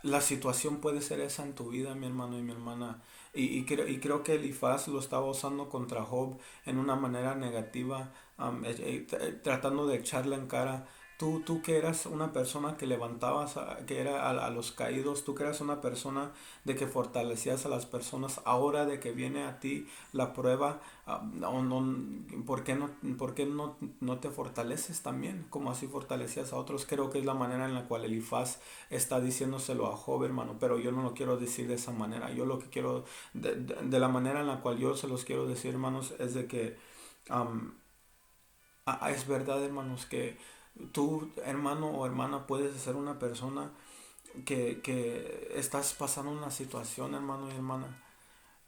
la situación puede ser esa en tu vida, mi hermano y mi hermana. Y creo que Elifaz lo estaba usando contra Job en una manera negativa, tratando de echarle en cara. Tú que eras una persona que levantabas, que era a los caídos, tú que eras una persona de que fortalecías a las personas, ahora de que viene a ti la prueba, ¿por qué no te fortaleces también? Como así fortalecías a otros. Creo que es la manera en la cual Elifaz está diciéndoselo a Job, hermano, pero yo no lo quiero decir de esa manera. Yo lo que quiero, de la manera en la cual yo se los quiero decir, hermanos, es de que es verdad, hermanos, que tú, hermano o hermana, puedes ser una persona que estás pasando una situación, hermano y hermana.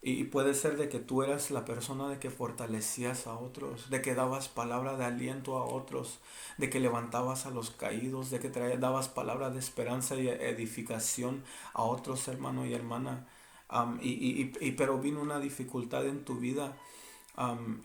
Y puede ser de que tú eras la persona de que fortalecías a otros, de que dabas palabra de aliento a otros, de que levantabas a los caídos, de que dabas palabra de esperanza y edificación a otros, hermano y hermana. Pero vino una dificultad en tu vida,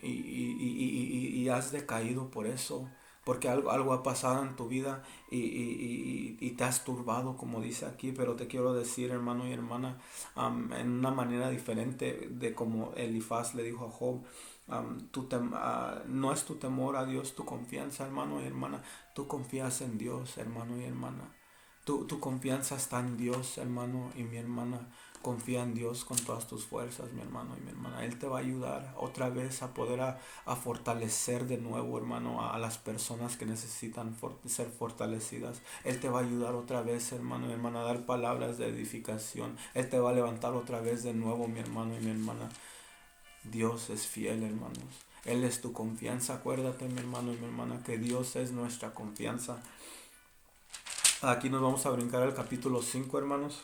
y has decaído por eso, porque algo ha pasado en tu vida y te has turbado, como dice aquí. Pero te quiero decir, hermano y hermana, en una manera diferente de como Elifaz le dijo a Job, no es tu temor a Dios tu confianza, hermano y hermana, tú confías en Dios, hermano y hermana. Tu confianza está en Dios, hermano y mi hermana. Confía en Dios con todas tus fuerzas, mi hermano y mi hermana. Él te va a ayudar otra vez a poder a fortalecer de nuevo, hermano, a las personas que necesitan ser fortalecidas. Él te va a ayudar otra vez, hermano y hermana, a dar palabras de edificación. Él te va a levantar otra vez de nuevo, mi hermano y mi hermana. Dios es fiel, hermanos. Él es tu confianza. Acuérdate, mi hermano y mi hermana, que Dios es nuestra confianza. Aquí nos vamos a brincar al capítulo 5, hermanos.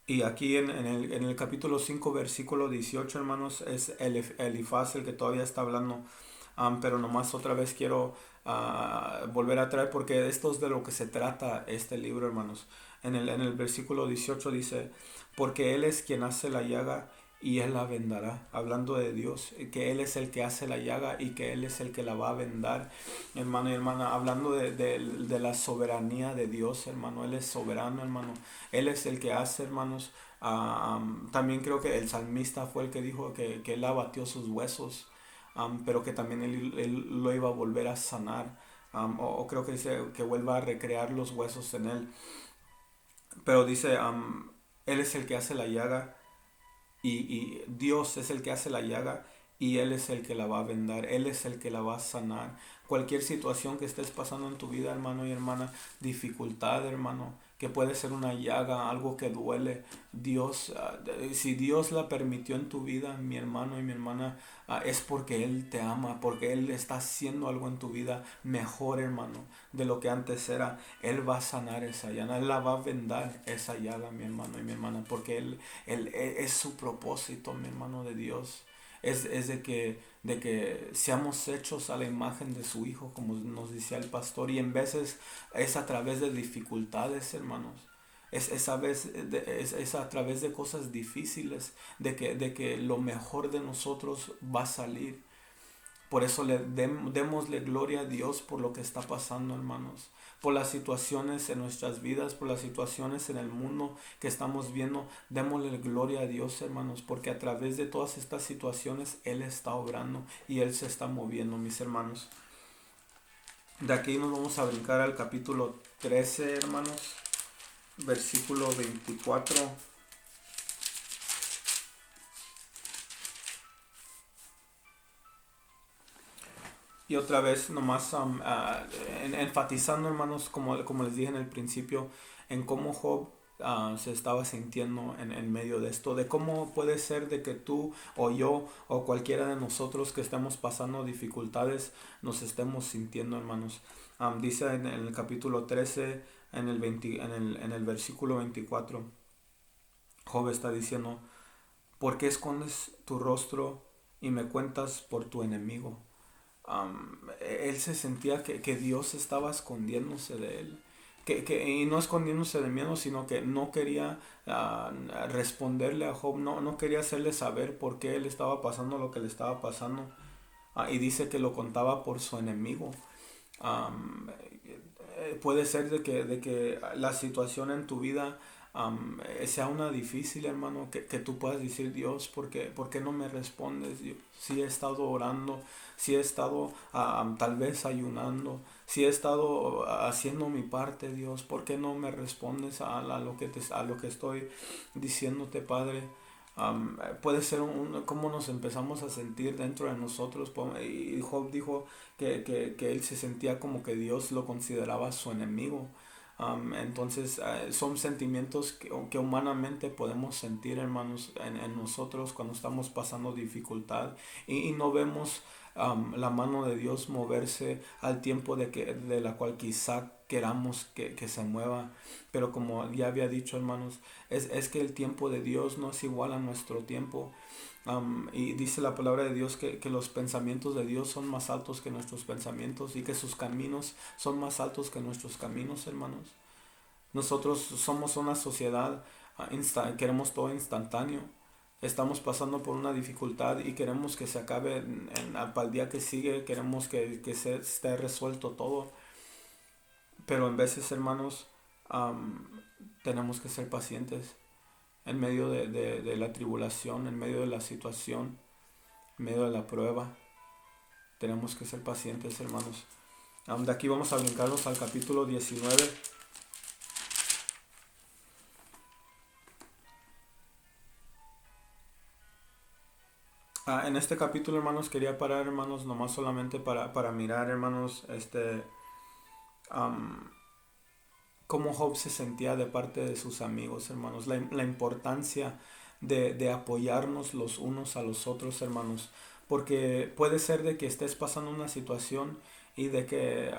Y aquí en el capítulo 5 versículo 18, hermanos, es Elifaz el que todavía está hablando. Pero nomás otra vez quiero volver a traer, porque esto es de lo que se trata este libro, hermanos. En el versículo 18 dice, porque Él es quien hace la llaga y Él la vendará. Hablando de Dios, que Él es el que hace la llaga y que Él es el que la va a vendar, hermano y hermana. Hablando de la soberanía de Dios, hermano. Él es soberano, hermano. Él es el que hace, hermanos. También creo que el salmista fue el que dijo que Él abatió sus huesos, pero que también él lo iba a volver a sanar. O creo que dice que vuelva a recrear los huesos en Él. Pero dice, Él es el que hace la llaga y Dios es el que hace la llaga y Él es el que la va a vendar, Él es el que la va a sanar. Cualquier situación que estés pasando en tu vida, hermano y hermana, dificultad, hermano, que puede ser una llaga, algo que duele, Dios, si Dios la permitió en tu vida, mi hermano y mi hermana, es porque Él te ama, porque Él está haciendo algo en tu vida mejor, hermano, de lo que antes era. Él va a sanar esa llaga, Él la va a vendar esa llaga, mi hermano y mi hermana, porque Él es su propósito, mi hermano, de Dios. Es de que seamos hechos a la imagen de su Hijo, como nos decía el pastor, y en veces es a través de dificultades, hermanos. Es a través de cosas difíciles de que lo mejor de nosotros va a salir. Por eso démosle gloria a Dios por lo que está pasando, hermanos. Por las situaciones en nuestras vidas, por las situaciones en el mundo que estamos viendo. Démosle gloria a Dios, hermanos, porque a través de todas estas situaciones Él está obrando y Él se está moviendo, mis hermanos. De aquí nos vamos a brincar al capítulo 13, hermanos, versículo 24. Y otra vez, nomás enfatizando, hermanos, como les dije en el principio, en cómo Job se estaba sintiendo en medio de esto, de cómo puede ser de que tú o yo o cualquiera de nosotros que estemos pasando dificultades nos estemos sintiendo, hermanos. Dice en el capítulo 13, en el versículo 24, Job está diciendo: ¿por qué escondes tu rostro y me cuentas por tu enemigo? Él se sentía que Dios estaba escondiéndose de él. Y no escondiéndose de miedo, sino que no quería responderle a Job, no quería hacerle saber por qué él estaba pasando lo que le estaba pasando. Y dice que lo contaba por su enemigo. Am, Puede ser de que la situación en tu vida sea una difícil, hermano, que tú puedas decir: Dios, ¿por qué no me respondes, Dios? Si he estado orando, si he estado tal vez ayunando, si he estado haciendo mi parte, Dios, ¿por qué no me respondes a lo que estoy diciéndote, Padre? Puede ser cómo nos empezamos a sentir dentro de nosotros. Y Job dijo que él se sentía como que Dios lo consideraba su enemigo. Entonces son sentimientos que humanamente podemos sentir, hermanos, en nosotros cuando estamos pasando dificultad y no vemos la mano de Dios moverse al tiempo de la cual quizá queramos que se mueva. Pero como ya había dicho, hermanos, es que el tiempo de Dios no es igual a nuestro tiempo. Y dice la palabra de Dios que los pensamientos de Dios son más altos que nuestros pensamientos y que sus caminos son más altos que nuestros caminos, hermanos. Nosotros somos una sociedad, queremos todo instantáneo. Estamos pasando por una dificultad y queremos que se acabe para el día que sigue, queremos que se esté resuelto todo. Pero en veces, hermanos, tenemos que ser pacientes en medio de la tribulación, en medio de la situación, en medio de la prueba. Tenemos que ser pacientes, hermanos. De aquí vamos a brincarnos al capítulo 19. En este capítulo, hermanos, quería parar, hermanos, nomás solamente para mirar, hermanos, am, cómo Job se sentía de parte de sus amigos, hermanos, la importancia de apoyarnos los unos a los otros, hermanos, porque puede ser de que estés pasando una situación y de que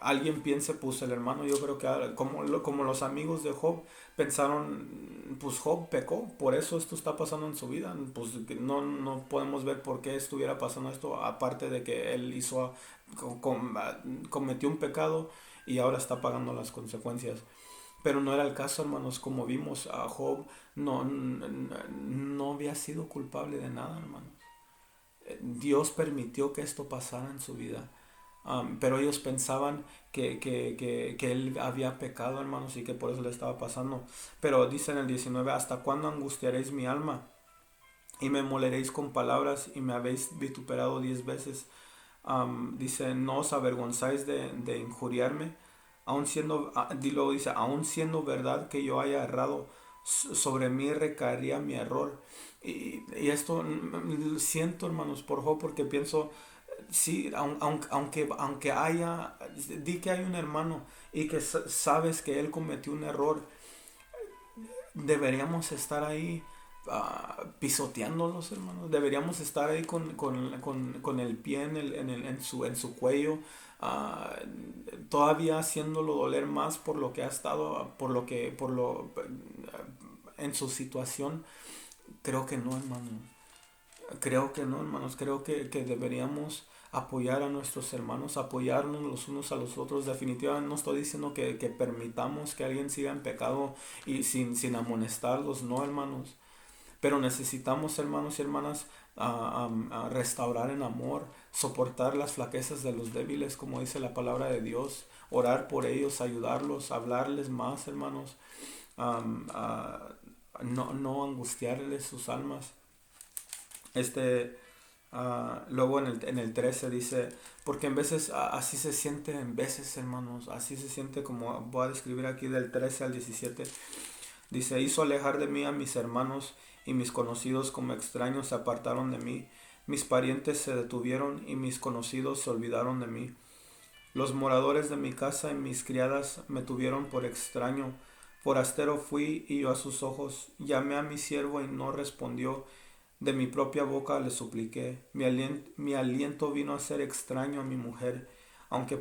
alguien piense: pues el hermano, yo creo que como los amigos de Job pensaron, pues Job pecó, por eso esto está pasando en su vida. Pues no podemos ver por qué estuviera pasando esto, aparte de que él cometió un pecado y ahora está pagando las consecuencias. Pero no era el caso, hermanos. Como vimos, a Job no había sido culpable de nada, hermanos. Dios permitió que esto pasara en su vida. Pero ellos pensaban que él había pecado, hermanos, y que por eso le estaba pasando. Pero dice en el 19: ¿hasta cuándo angustiaréis mi alma? Y me moleréis con palabras y me habéis vituperado 10 veces. Dice: no os avergonzáis de injuriarme, aun siendo, luego dice: aun siendo verdad que yo haya errado, sobre mí recaería mi error. Y esto siento, hermanos, por Job, porque pienso, sí, aunque haya, di que hay un hermano y que sabes que él cometió un error, deberíamos estar ahí pisoteándolos, hermanos. Deberíamos estar ahí con el pie en su cuello, ah, todavía haciéndolo doler más por lo que ha estado, en su situación. Creo que no, hermano. Creo que no, hermanos. Creo que deberíamos apoyar a nuestros hermanos, apoyarnos los unos a los otros. Definitivamente no estoy diciendo que permitamos que alguien siga en pecado y sin amonestarlos, no, hermanos. Pero necesitamos, hermanos y hermanas, a restaurar en amor, soportar las flaquezas de los débiles, como dice la palabra de Dios, orar por ellos, ayudarlos, hablarles más, hermanos, am, a- no angustiarles sus almas. Este, luego en el 13 dice, porque en veces así se siente, en veces, hermanos, así se siente, como voy a describir aquí del 13 al 17. Dice, hizo alejar de mí a mis hermanos, y mis conocidos como extraños se apartaron de mí. Mis parientes se detuvieron y mis conocidos se olvidaron de mí. Los moradores de mi casa y mis criadas me tuvieron por extraño. Forastero fui y yo a sus ojos. Llamé a mi siervo y no respondió. De mi propia boca le supliqué. Mi aliento vino a ser extraño a mi mujer, aunque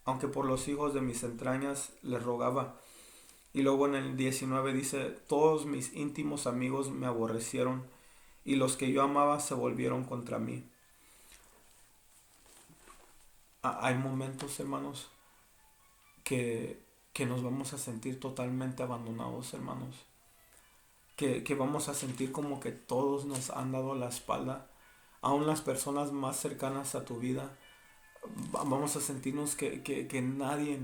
aunque por los hijos de mis entrañas le rogaba. Y luego en el 19 dice, todos mis íntimos amigos me aborrecieron y los que yo amaba se volvieron contra mí. Hay momentos, hermanos, que, que nos vamos a sentir totalmente abandonados, hermanos. Que vamos a sentir como que todos nos han dado la espalda. Aún las personas más cercanas a tu vida, vamos a sentirnos que nadie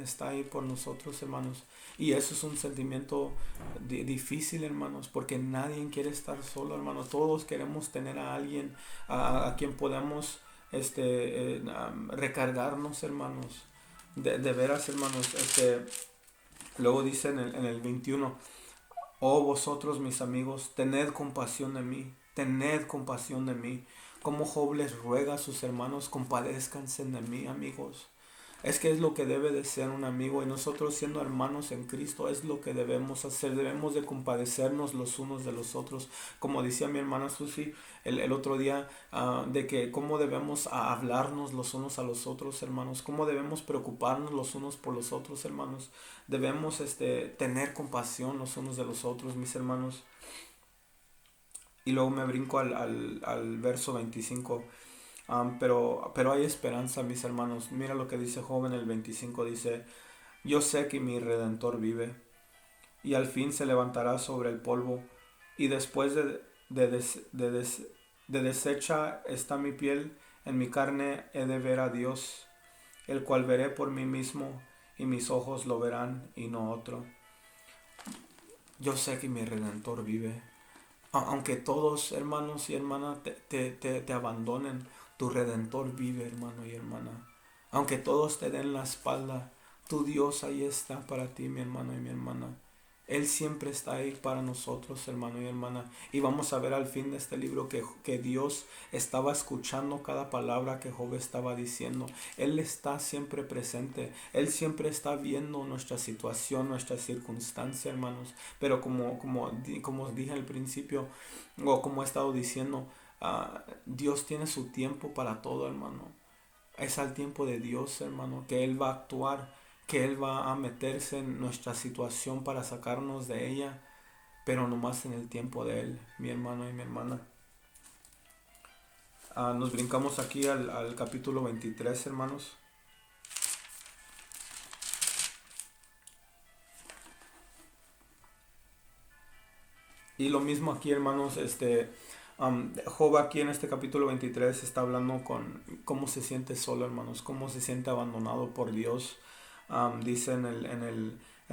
está ahí por nosotros, hermanos. Y eso es un sentimiento difícil, hermanos, porque nadie quiere estar solo, hermanos. Todos queremos tener a alguien a quien podamos recargarnos, hermanos. De veras, hermanos. Luego dice en el 21, oh vosotros mis amigos, tened compasión de mí, tened compasión de mí. Como Job les ruega a sus hermanos, compadézcanse de mí, amigos. Es que es lo que debe de ser un amigo, y nosotros siendo hermanos en Cristo es lo que debemos hacer. Debemos de compadecernos los unos de los otros, como decía mi hermana Susi el otro día, de que cómo debemos hablarnos los unos a los otros, hermanos, cómo debemos preocuparnos los unos por los otros, hermanos. Debemos tener compasión los unos de los otros, mis hermanos. Y luego me brinco al verso 25. Pero hay esperanza, mis hermanos. Mira lo que dice Job en el 25. Dice, yo sé que mi Redentor vive, y al fin se levantará sobre el polvo, y después de deshecha está mi piel, en mi carne he de ver a Dios, el cual veré por mí mismo, y mis ojos lo verán y no otro. Yo sé que mi Redentor vive. Aunque todos, hermanos y hermanas, te abandonen, tu Redentor vive, hermano y hermana. Aunque todos te den la espalda, tu Dios ahí está para ti, mi hermano y mi hermana. Él siempre está ahí para nosotros, hermano y hermana. Y vamos a ver al fin de este libro que Dios estaba escuchando cada palabra que Job estaba diciendo. Él está siempre presente. Él siempre está viendo nuestra situación, nuestra circunstancia, hermanos. Pero como os dije al principio, o como he estado diciendo, Dios tiene su tiempo para todo, hermano. Es al tiempo de Dios, hermano, que Él va a actuar, que Él va a meterse en nuestra situación para sacarnos de ella, pero nomás en el tiempo de Él, mi hermano y mi hermana. Nos brincamos aquí al capítulo 23, hermanos. Y lo mismo aquí, hermanos, Job aquí en este capítulo 23 está hablando con cómo se siente solo, hermanos, cómo se siente abandonado por Dios. Dice en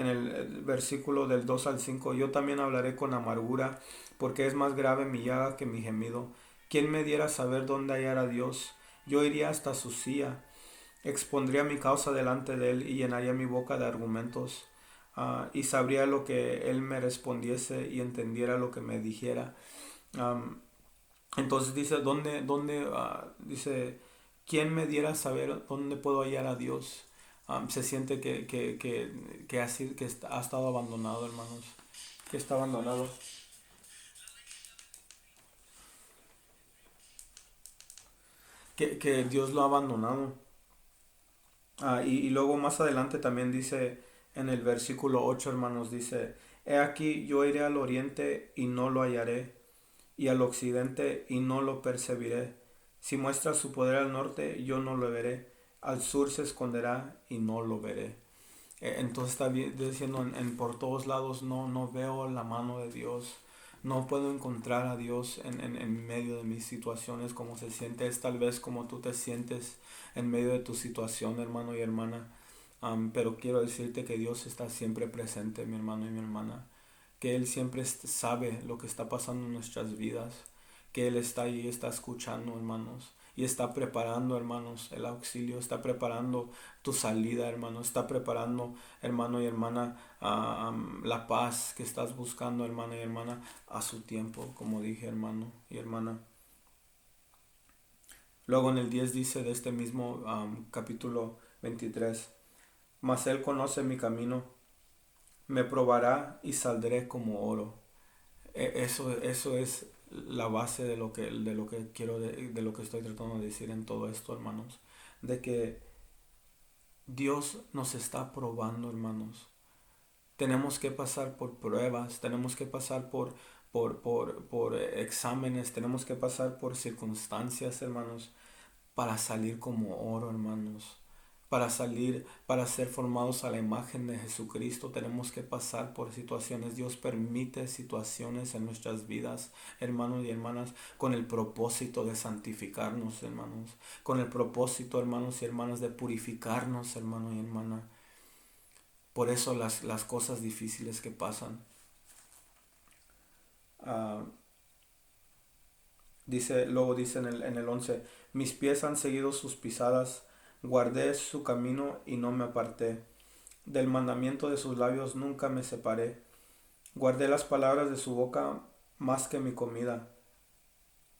el versículo del 2 al 5, yo también hablaré con amargura, porque es más grave mi llaga que mi gemido. ¿Quién me diera saber dónde hallar a Dios? Yo iría hasta su silla, expondría mi causa delante de él y llenaría mi boca de argumentos. y sabría lo que él me respondiese y entendiera lo que me dijera. Am, entonces dice, dice, ¿quién me diera a saber dónde puedo hallar a Dios? Se siente ha estado abandonado, hermanos, que está abandonado, que Dios lo ha abandonado. Y luego más adelante también dice en el versículo 8, hermanos, dice, he aquí yo iré al oriente y no lo hallaré, y al occidente y no lo percibiré. Si muestra su poder al norte, yo no lo veré. Al sur se esconderá y no lo veré. Entonces está diciendo por todos lados no veo la mano de Dios. No puedo encontrar a Dios en medio de mis situaciones, como se siente. Es tal vez como tú te sientes en medio de tu situación, hermano y hermana. Pero quiero decirte que Dios está siempre presente, mi hermano y mi hermana. Que Él siempre sabe lo que está pasando en nuestras vidas. Que Él está ahí, está escuchando, hermanos. Y está preparando, hermanos, el auxilio. Está preparando tu salida, hermano. Está preparando, hermano y hermana, la paz que estás buscando, hermano y hermana, a su tiempo, como dije, hermano y hermana. Luego en el 10 dice de este mismo capítulo 23, mas Él conoce mi camino, me probará y saldré como oro. Eso es la base de lo que quiero, de lo que estoy tratando de decir en todo esto, hermanos. De que Dios nos está probando, hermanos. Tenemos que pasar por pruebas, tenemos que pasar por exámenes, tenemos que pasar por circunstancias, hermanos, para salir como oro, hermanos. Para ser formados a la imagen de Jesucristo, tenemos que pasar por situaciones. Dios permite situaciones en nuestras vidas, hermanos y hermanas, con el propósito de santificarnos, hermanos. Con el propósito, hermanos y hermanas, de purificarnos, hermano y hermana. Por eso las cosas difíciles que pasan. Ah, luego dice en el 11, mis pies han seguido sus pisadas, guardé su camino y no me aparté. Del mandamiento de sus labios nunca me separé. Guardé las palabras de su boca más que mi comida.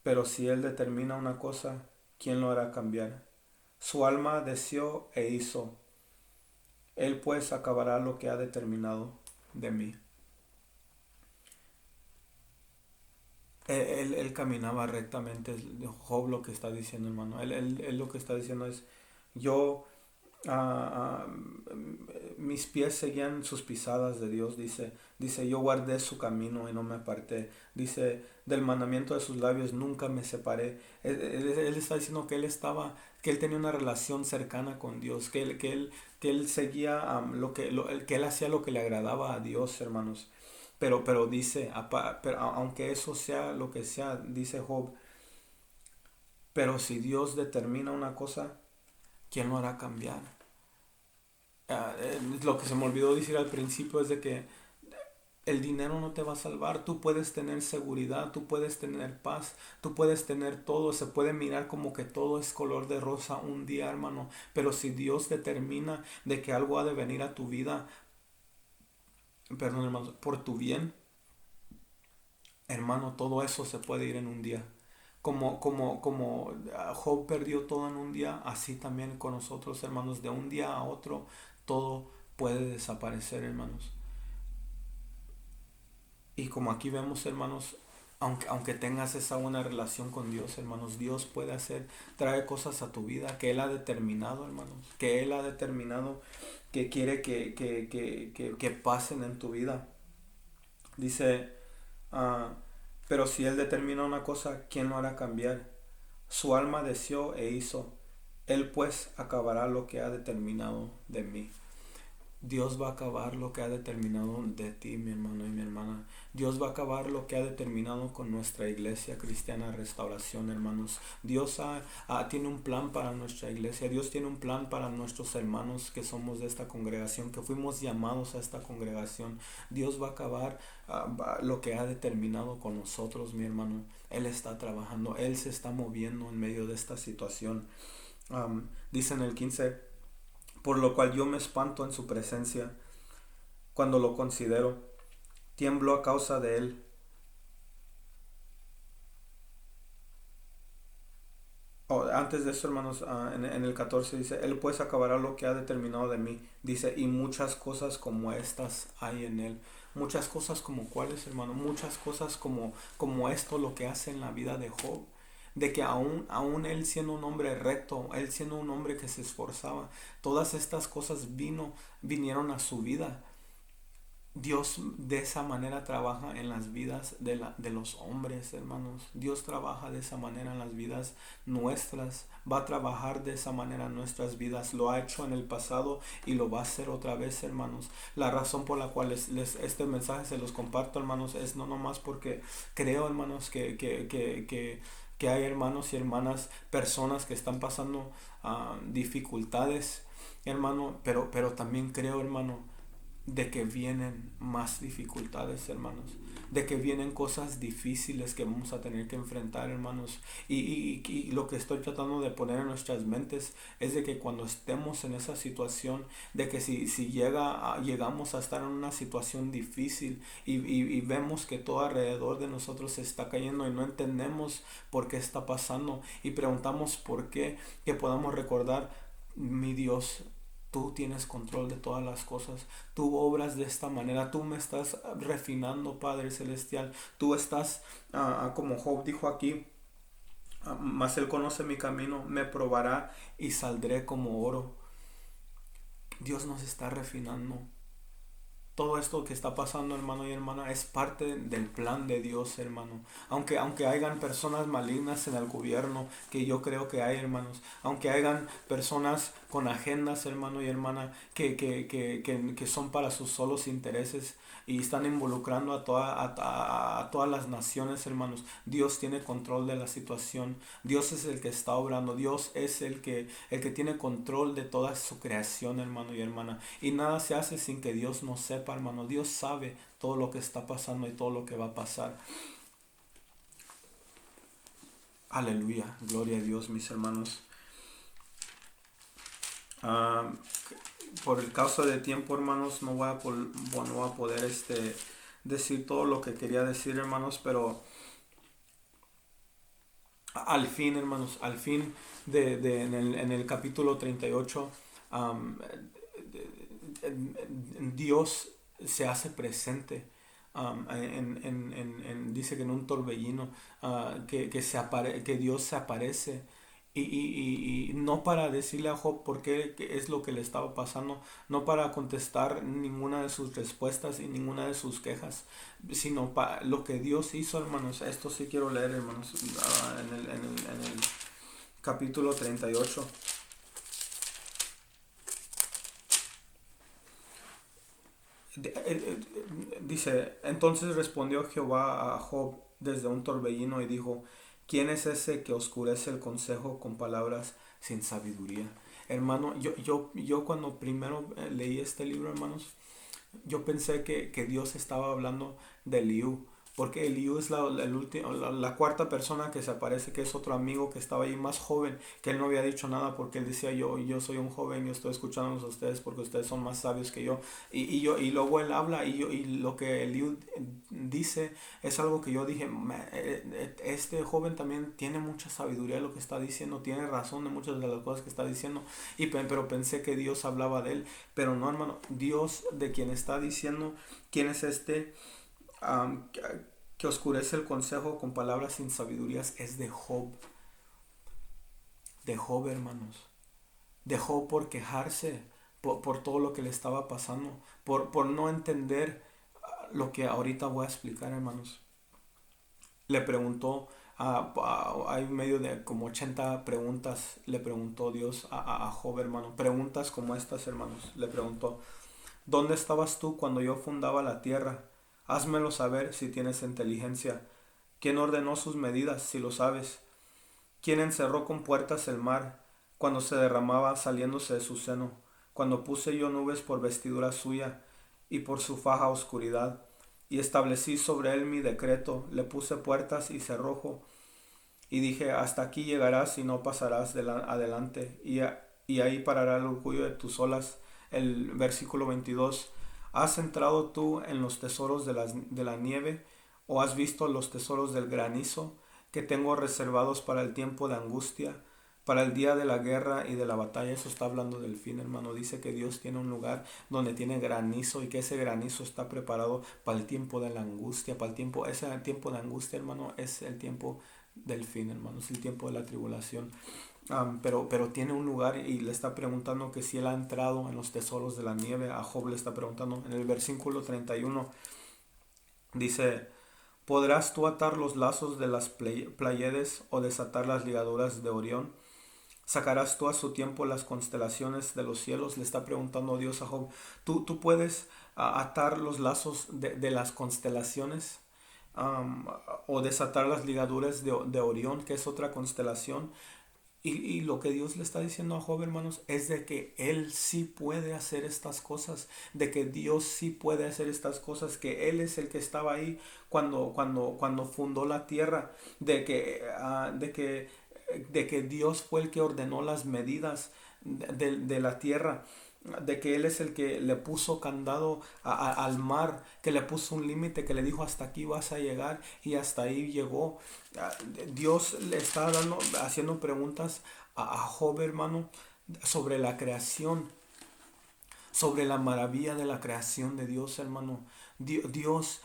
Pero si él determina una cosa, ¿quién lo hará cambiar? Su alma deseó e hizo. Él pues acabará lo que ha determinado de mí. Él caminaba rectamente. Job lo que está diciendo, hermano. Él lo que está diciendo es, yo, ah, ah, mis pies seguían sus pisadas de Dios, dice, yo guardé su camino y no me aparté. Dice, del mandamiento de sus labios nunca me separé. Él está diciendo que él tenía una relación cercana con Dios, que él seguía que él hacía lo que le agradaba a Dios, hermanos. Pero dice, aunque eso sea lo que sea, dice Job, pero si Dios determina una cosa, ¿quién lo hará cambiar? Lo que se me olvidó decir al principio es de que el dinero no te va a salvar. Tú puedes tener seguridad, tú puedes tener paz, tú puedes tener todo. Se puede mirar como que todo es color de rosa un día, hermano. Pero si Dios determina de que algo ha de venir a tu vida, perdón, hermano, por tu bien, hermano, todo eso se puede ir en un día. Como Job perdió todo en un día, así también con nosotros, hermanos, de un día a otro, todo puede desaparecer, hermanos. Y como aquí vemos, hermanos, aunque tengas esa buena relación con Dios, hermanos, Dios puede trae cosas a tu vida que Él ha determinado, hermanos, que Él ha determinado que quiere que pasen en tu vida. Dice, ah, pero si Él determina una cosa, ¿quién lo hará cambiar? Su alma deseó e hizo. Él pues acabará lo que ha determinado de mí. Dios va a acabar lo que ha determinado de ti, mi hermano y mi hermana. Dios va a acabar lo que ha determinado con nuestra iglesia cristiana Restauración, hermanos. Dios tiene un plan para nuestra iglesia. Dios tiene un plan para nuestros hermanos que somos de esta congregación, que fuimos llamados a esta congregación. Dios va a acabar lo que ha determinado con nosotros, mi hermano. Él está trabajando, Él se está moviendo en medio de esta situación. Dice en el 15, por lo cual yo me espanto en su presencia. cuando lo considero. Tiemblo a causa de él. Antes de eso, hermanos, en el 14 dice, Él pues acabará lo que ha determinado de mí. Dice, y muchas cosas como estas hay en Él. Muchas cosas como cuáles, hermano. Muchas cosas como esto, lo que hace en la vida de Job. De que aún él siendo un hombre recto, él siendo un hombre que se esforzaba, todas estas cosas vinieron a su vida. Dios de esa manera trabaja en las vidas de los hombres, hermanos. Dios trabaja de esa manera en las vidas nuestras. Va a trabajar de esa manera en nuestras vidas. Lo ha hecho en el pasado y lo va a hacer otra vez, hermanos. La razón por la cual este mensaje se los comparto, hermanos, es no nomás porque creo, hermanos, que hay hermanos y hermanas, personas que están pasando dificultades, hermano, pero también creo, hermano, de que vienen más dificultades, hermanos, de que vienen cosas difíciles que vamos a tener que enfrentar, hermanos, y lo que estoy tratando de poner en nuestras mentes es de que cuando estemos en esa situación, de que si llegamos a estar en una situación difícil y vemos que todo alrededor de nosotros se está cayendo y no entendemos por qué está pasando y preguntamos por qué, que podamos recordar: mi Dios, tú tienes control de todas las cosas. Tú obras de esta manera. Tú me estás refinando, Padre Celestial. Tú estás, como Job dijo aquí, mas Él conoce mi camino, me probará y saldré como oro. Dios nos está refinando. Todo esto que está pasando, hermano y hermana, es parte del plan de Dios, hermano. Aunque hayan personas malignas en el gobierno, que yo creo que hay, hermanos. Aunque hayan personas con agendas, hermano y hermana, que son para sus solos intereses y están involucrando a todas las naciones, hermanos. Dios tiene control de la situación. Dios es el que está obrando. Dios es el que tiene control de toda su creación, hermano y hermana. Y nada se hace sin que Dios no sepa, hermano. Dios sabe todo lo que está pasando y todo lo que va a pasar. Aleluya, gloria a Dios, mis hermanos. Por el causa de tiempo, hermanos, no voy a poder decir todo lo que quería decir, hermanos, pero al fin, hermanos, al fin en el capítulo 38, Dios se hace presente. Dice que en un torbellino, que Dios se aparece y no para decirle a Job por qué es lo que le estaba pasando, no para contestar ninguna de sus respuestas y ninguna de sus quejas, sino para lo que Dios hizo, hermanos. Esto sí quiero leer, hermanos, en el capítulo 38. Dice: entonces respondió Jehová a Job desde un torbellino y dijo: ¿quién es ese que oscurece el consejo con palabras sin sabiduría? Hermano, yo cuando primero leí este libro, hermanos, yo pensé que Dios estaba hablando de Eliú, porque Eliú es la cuarta persona que se aparece, que es otro amigo que estaba ahí más joven, que él no había dicho nada porque él decía: yo soy un joven, yo estoy escuchándolos a ustedes porque ustedes son más sabios que yo. Y luego él habla y lo que Eliú dice es algo que yo dije: este joven también tiene mucha sabiduría de lo que está diciendo, tiene razón de muchas de las cosas que está diciendo. Pero pensé que Dios hablaba de él, pero no, hermano. Dios, de quien está diciendo quién es um, que oscurece el consejo con palabras sin sabidurías, es de Job. De Job, hermanos. De Job por quejarse por todo lo que le estaba pasando, por no entender lo que ahorita voy a explicar, hermanos. Le preguntó, hay medio de como 80 preguntas le preguntó Dios a Job, hermano. Preguntas como estas, hermanos. Le preguntó: ¿dónde estabas tú cuando yo fundaba la tierra? Házmelo saber si tienes inteligencia. ¿Quién ordenó sus medidas, si lo sabes? ¿Quién encerró con puertas el mar cuando se derramaba saliéndose de su seno? Cuando puse yo nubes por vestidura suya y por su faja oscuridad, y establecí sobre él mi decreto, le puse puertas y cerrojo, y dije: hasta aquí llegarás y no pasarás adelante, y ahí parará el orgullo de tus olas. El versículo 22: ¿Has entrado tú en los tesoros de la nieve, o has visto los tesoros del granizo que tengo reservados para el tiempo de angustia, para el día de la guerra y de la batalla? Eso está hablando del fin, hermano. Dice que Dios tiene un lugar donde tiene granizo, y que ese granizo está preparado para el tiempo de la angustia, para el tiempo, ese tiempo de angustia, hermano, es el tiempo del fin, hermano, es el tiempo de la tribulación. Pero tiene un lugar, y le está preguntando que si él ha entrado en los tesoros de la nieve. A Job le está preguntando en el versículo 31. Dice: ¿podrás tú atar los lazos de las Pleiades, o desatar las ligaduras de Orión? ¿Sacarás tú a su tiempo las constelaciones de los cielos? Le está preguntando Dios a Job. ¿Tú puedes atar los lazos de las constelaciones? Um, o desatar las ligaduras de Orión, que es otra constelación. Y lo que Dios le está diciendo a Job, hermanos, es de que él sí puede hacer estas cosas, de que Dios sí puede hacer estas cosas, que Él es el que estaba ahí cuando fundó la tierra, de que Dios fue el que ordenó las medidas de la tierra, de que Él es el que le puso candado al mar, que le puso un límite, que le dijo: hasta aquí vas a llegar, y hasta ahí llegó. Dios le está haciendo preguntas a Job, hermano, sobre la creación, sobre la maravilla de la creación de Dios, hermano. Dios,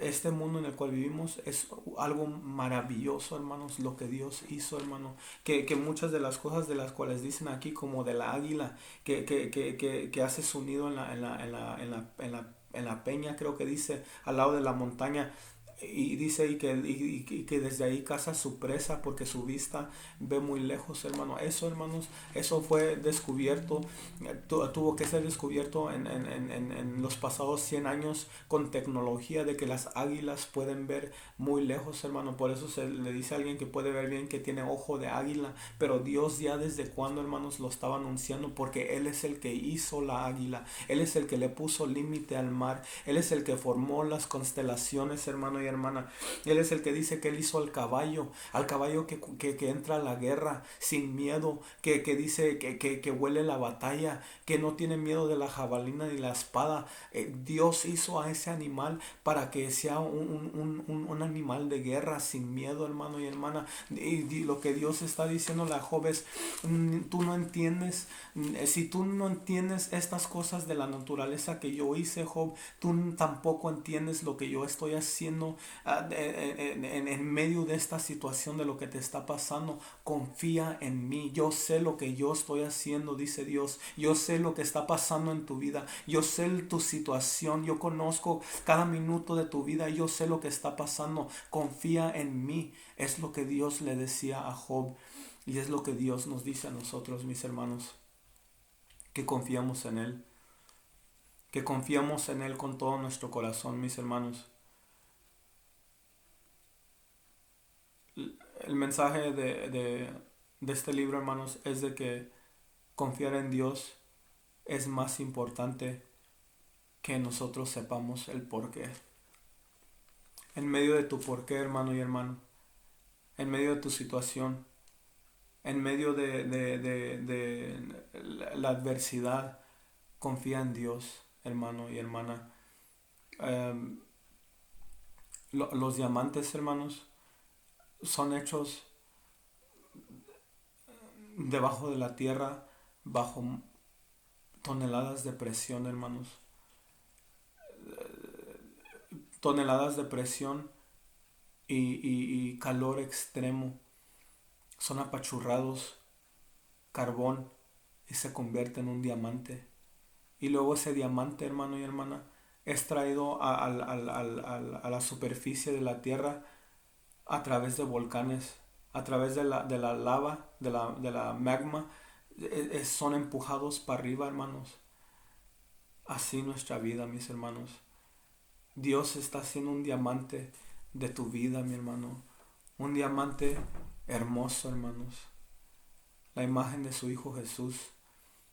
este mundo en el cual vivimos es algo maravilloso, hermanos, lo que Dios hizo, hermano. Que muchas de las cosas de las cuales dicen aquí, como de la águila que hace su nido en la peña, creo que dice, al lado de la montaña. Y dice y que desde ahí caza su presa, porque su vista ve muy lejos, hermano. Eso, hermanos, eso fue descubierto, tuvo que ser descubierto en los pasados 100 años, con tecnología, de que las águilas pueden ver muy lejos, hermano. Por eso se le dice a alguien que puede ver bien, que tiene ojo de águila. Pero Dios ya desde cuando, hermanos, lo estaba anunciando, porque Él es el que hizo la águila, Él es el que le puso límite al mar, Él es el que formó las constelaciones, hermano y hermana. Él es el que dice que Él hizo al caballo que entra a la guerra sin miedo, que dice que huele la batalla, que no tiene miedo de la jabalina ni la espada. Dios hizo a ese animal para que sea un animal de guerra sin miedo, hermano y hermana. Y lo que Dios está diciéndole a Job es: tú no entiendes, si tú no entiendes estas cosas de la naturaleza que yo hice, Job, tú tampoco entiendes lo que yo estoy haciendo en medio de esta situación, de lo que te está pasando. Confía en mí, yo sé lo que yo estoy haciendo, dice Dios. Yo sé lo que está pasando en tu vida, yo sé tu situación, yo conozco cada minuto de tu vida, yo sé lo que está pasando. Confía en mí. Es lo que Dios le decía a Job, y es lo que Dios nos dice a nosotros, mis hermanos, que confiamos en Él, que confiamos en Él con todo nuestro corazón, mis hermanos. El mensaje de este libro, hermanos, es de que confiar en Dios es más importante que nosotros sepamos el porqué. En medio de tu porqué, hermano y hermano, en medio de tu situación, en medio de la adversidad, confía en Dios, hermano y hermana. Um, los diamantes, hermanos, son hechos debajo de la tierra, bajo toneladas de presión, hermanos. Toneladas de presión y calor extremo. Son apachurrados, carbón, y se convierte en un diamante. Y luego ese diamante, hermano y hermana, es traído a la superficie de la tierra a través de volcanes, a través de la lava, de la magma. Son empujados para arriba, hermanos. Así nuestra vida, mis hermanos. Dios está haciendo un diamante de tu vida, mi hermano. Un diamante hermoso, hermanos. La imagen de su Hijo Jesús.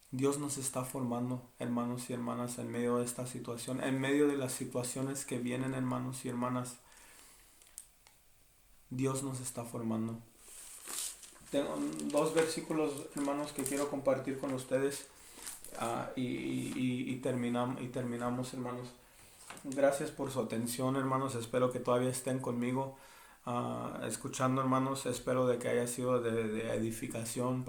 Dios nos está formando, hermanos y hermanas, en medio de esta situación, en medio de las situaciones que vienen, hermanos y hermanas. Dios nos está formando. Tengo dos versículos, hermanos, que quiero compartir con ustedes. Terminamos, hermanos. Gracias por su atención, hermanos. Espero que todavía estén conmigo escuchando, hermanos. Espero de que haya sido de edificación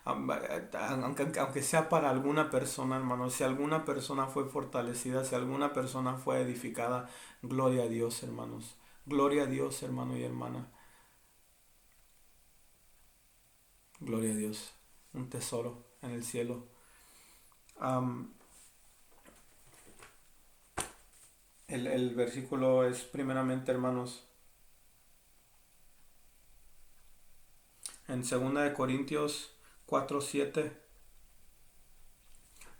aunque sea para alguna persona, hermanos. Si alguna persona fue fortalecida, si alguna persona fue edificada, gloria a Dios, hermanos. Gloria a Dios, hermano y hermana. Gloria a Dios. Un tesoro en el cielo. El versículo es primeramente, hermanos, en 2 de Corintios 4:7.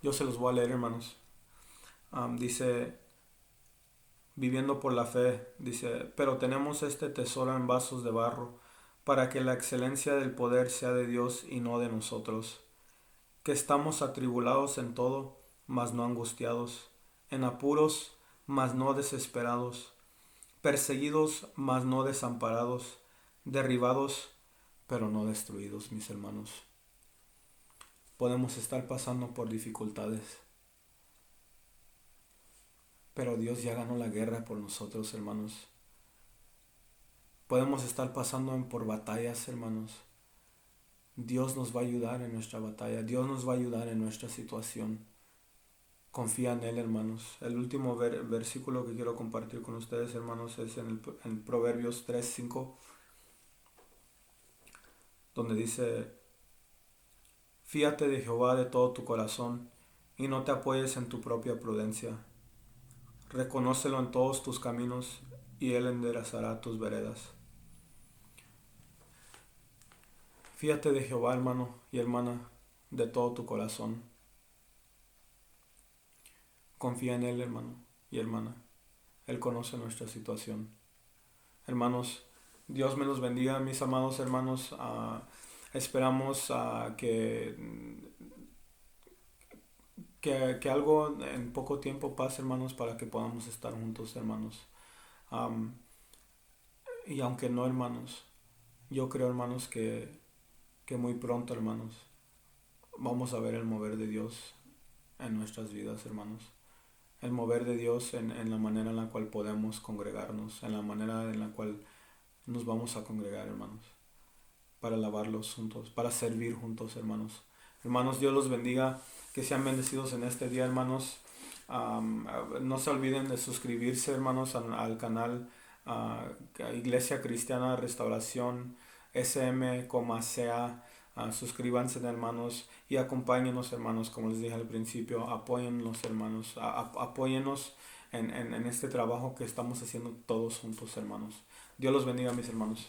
Yo se los voy a leer, hermanos. Dice, viviendo por la fe, dice, pero tenemos este tesoro en vasos de barro, para que la excelencia del poder sea de Dios y no de nosotros, que estamos atribulados en todo, mas no angustiados, en apuros, mas no desesperados, perseguidos, mas no desamparados, derribados, pero no destruidos, mis hermanos. Podemos estar pasando por dificultades, pero Dios ya ganó la guerra por nosotros, hermanos. Podemos estar pasando por batallas, hermanos. Dios nos va a ayudar en nuestra batalla. Dios nos va a ayudar en nuestra situación. Confía en Él, hermanos. El último versículo que quiero compartir con ustedes, hermanos, es en Proverbios 3:5, donde dice, fíate de Jehová de todo tu corazón y no te apoyes en tu propia prudencia. Reconócelo en todos tus caminos y Él enderezará tus veredas. Fíate de Jehová, hermano y hermana, de todo tu corazón. Confía en Él, hermano y hermana. Él conoce nuestra situación. Hermanos, Dios me los bendiga, mis amados hermanos. Esperamos que algo en poco tiempo pase, hermanos, para que podamos estar juntos, hermanos. Y aunque no, hermanos, yo creo, hermanos, que muy pronto, hermanos, vamos a ver el mover de Dios en nuestras vidas, hermanos. El mover de Dios en la manera en la cual podemos congregarnos, en la manera en la cual nos vamos a congregar, hermanos, para alabarlos juntos, para servir juntos, hermanos. Hermanos, Dios los bendiga, que sean bendecidos en este día, hermanos. No se olviden de suscribirse, hermanos, al canal Iglesia Cristiana Restauración SM, sea. Suscríbanse, hermanos, y acompáñenos, hermanos, como les dije al principio. Apóyennos, hermanos, apóyennos en este trabajo que estamos haciendo todos juntos, hermanos. Dios los bendiga, mis hermanos.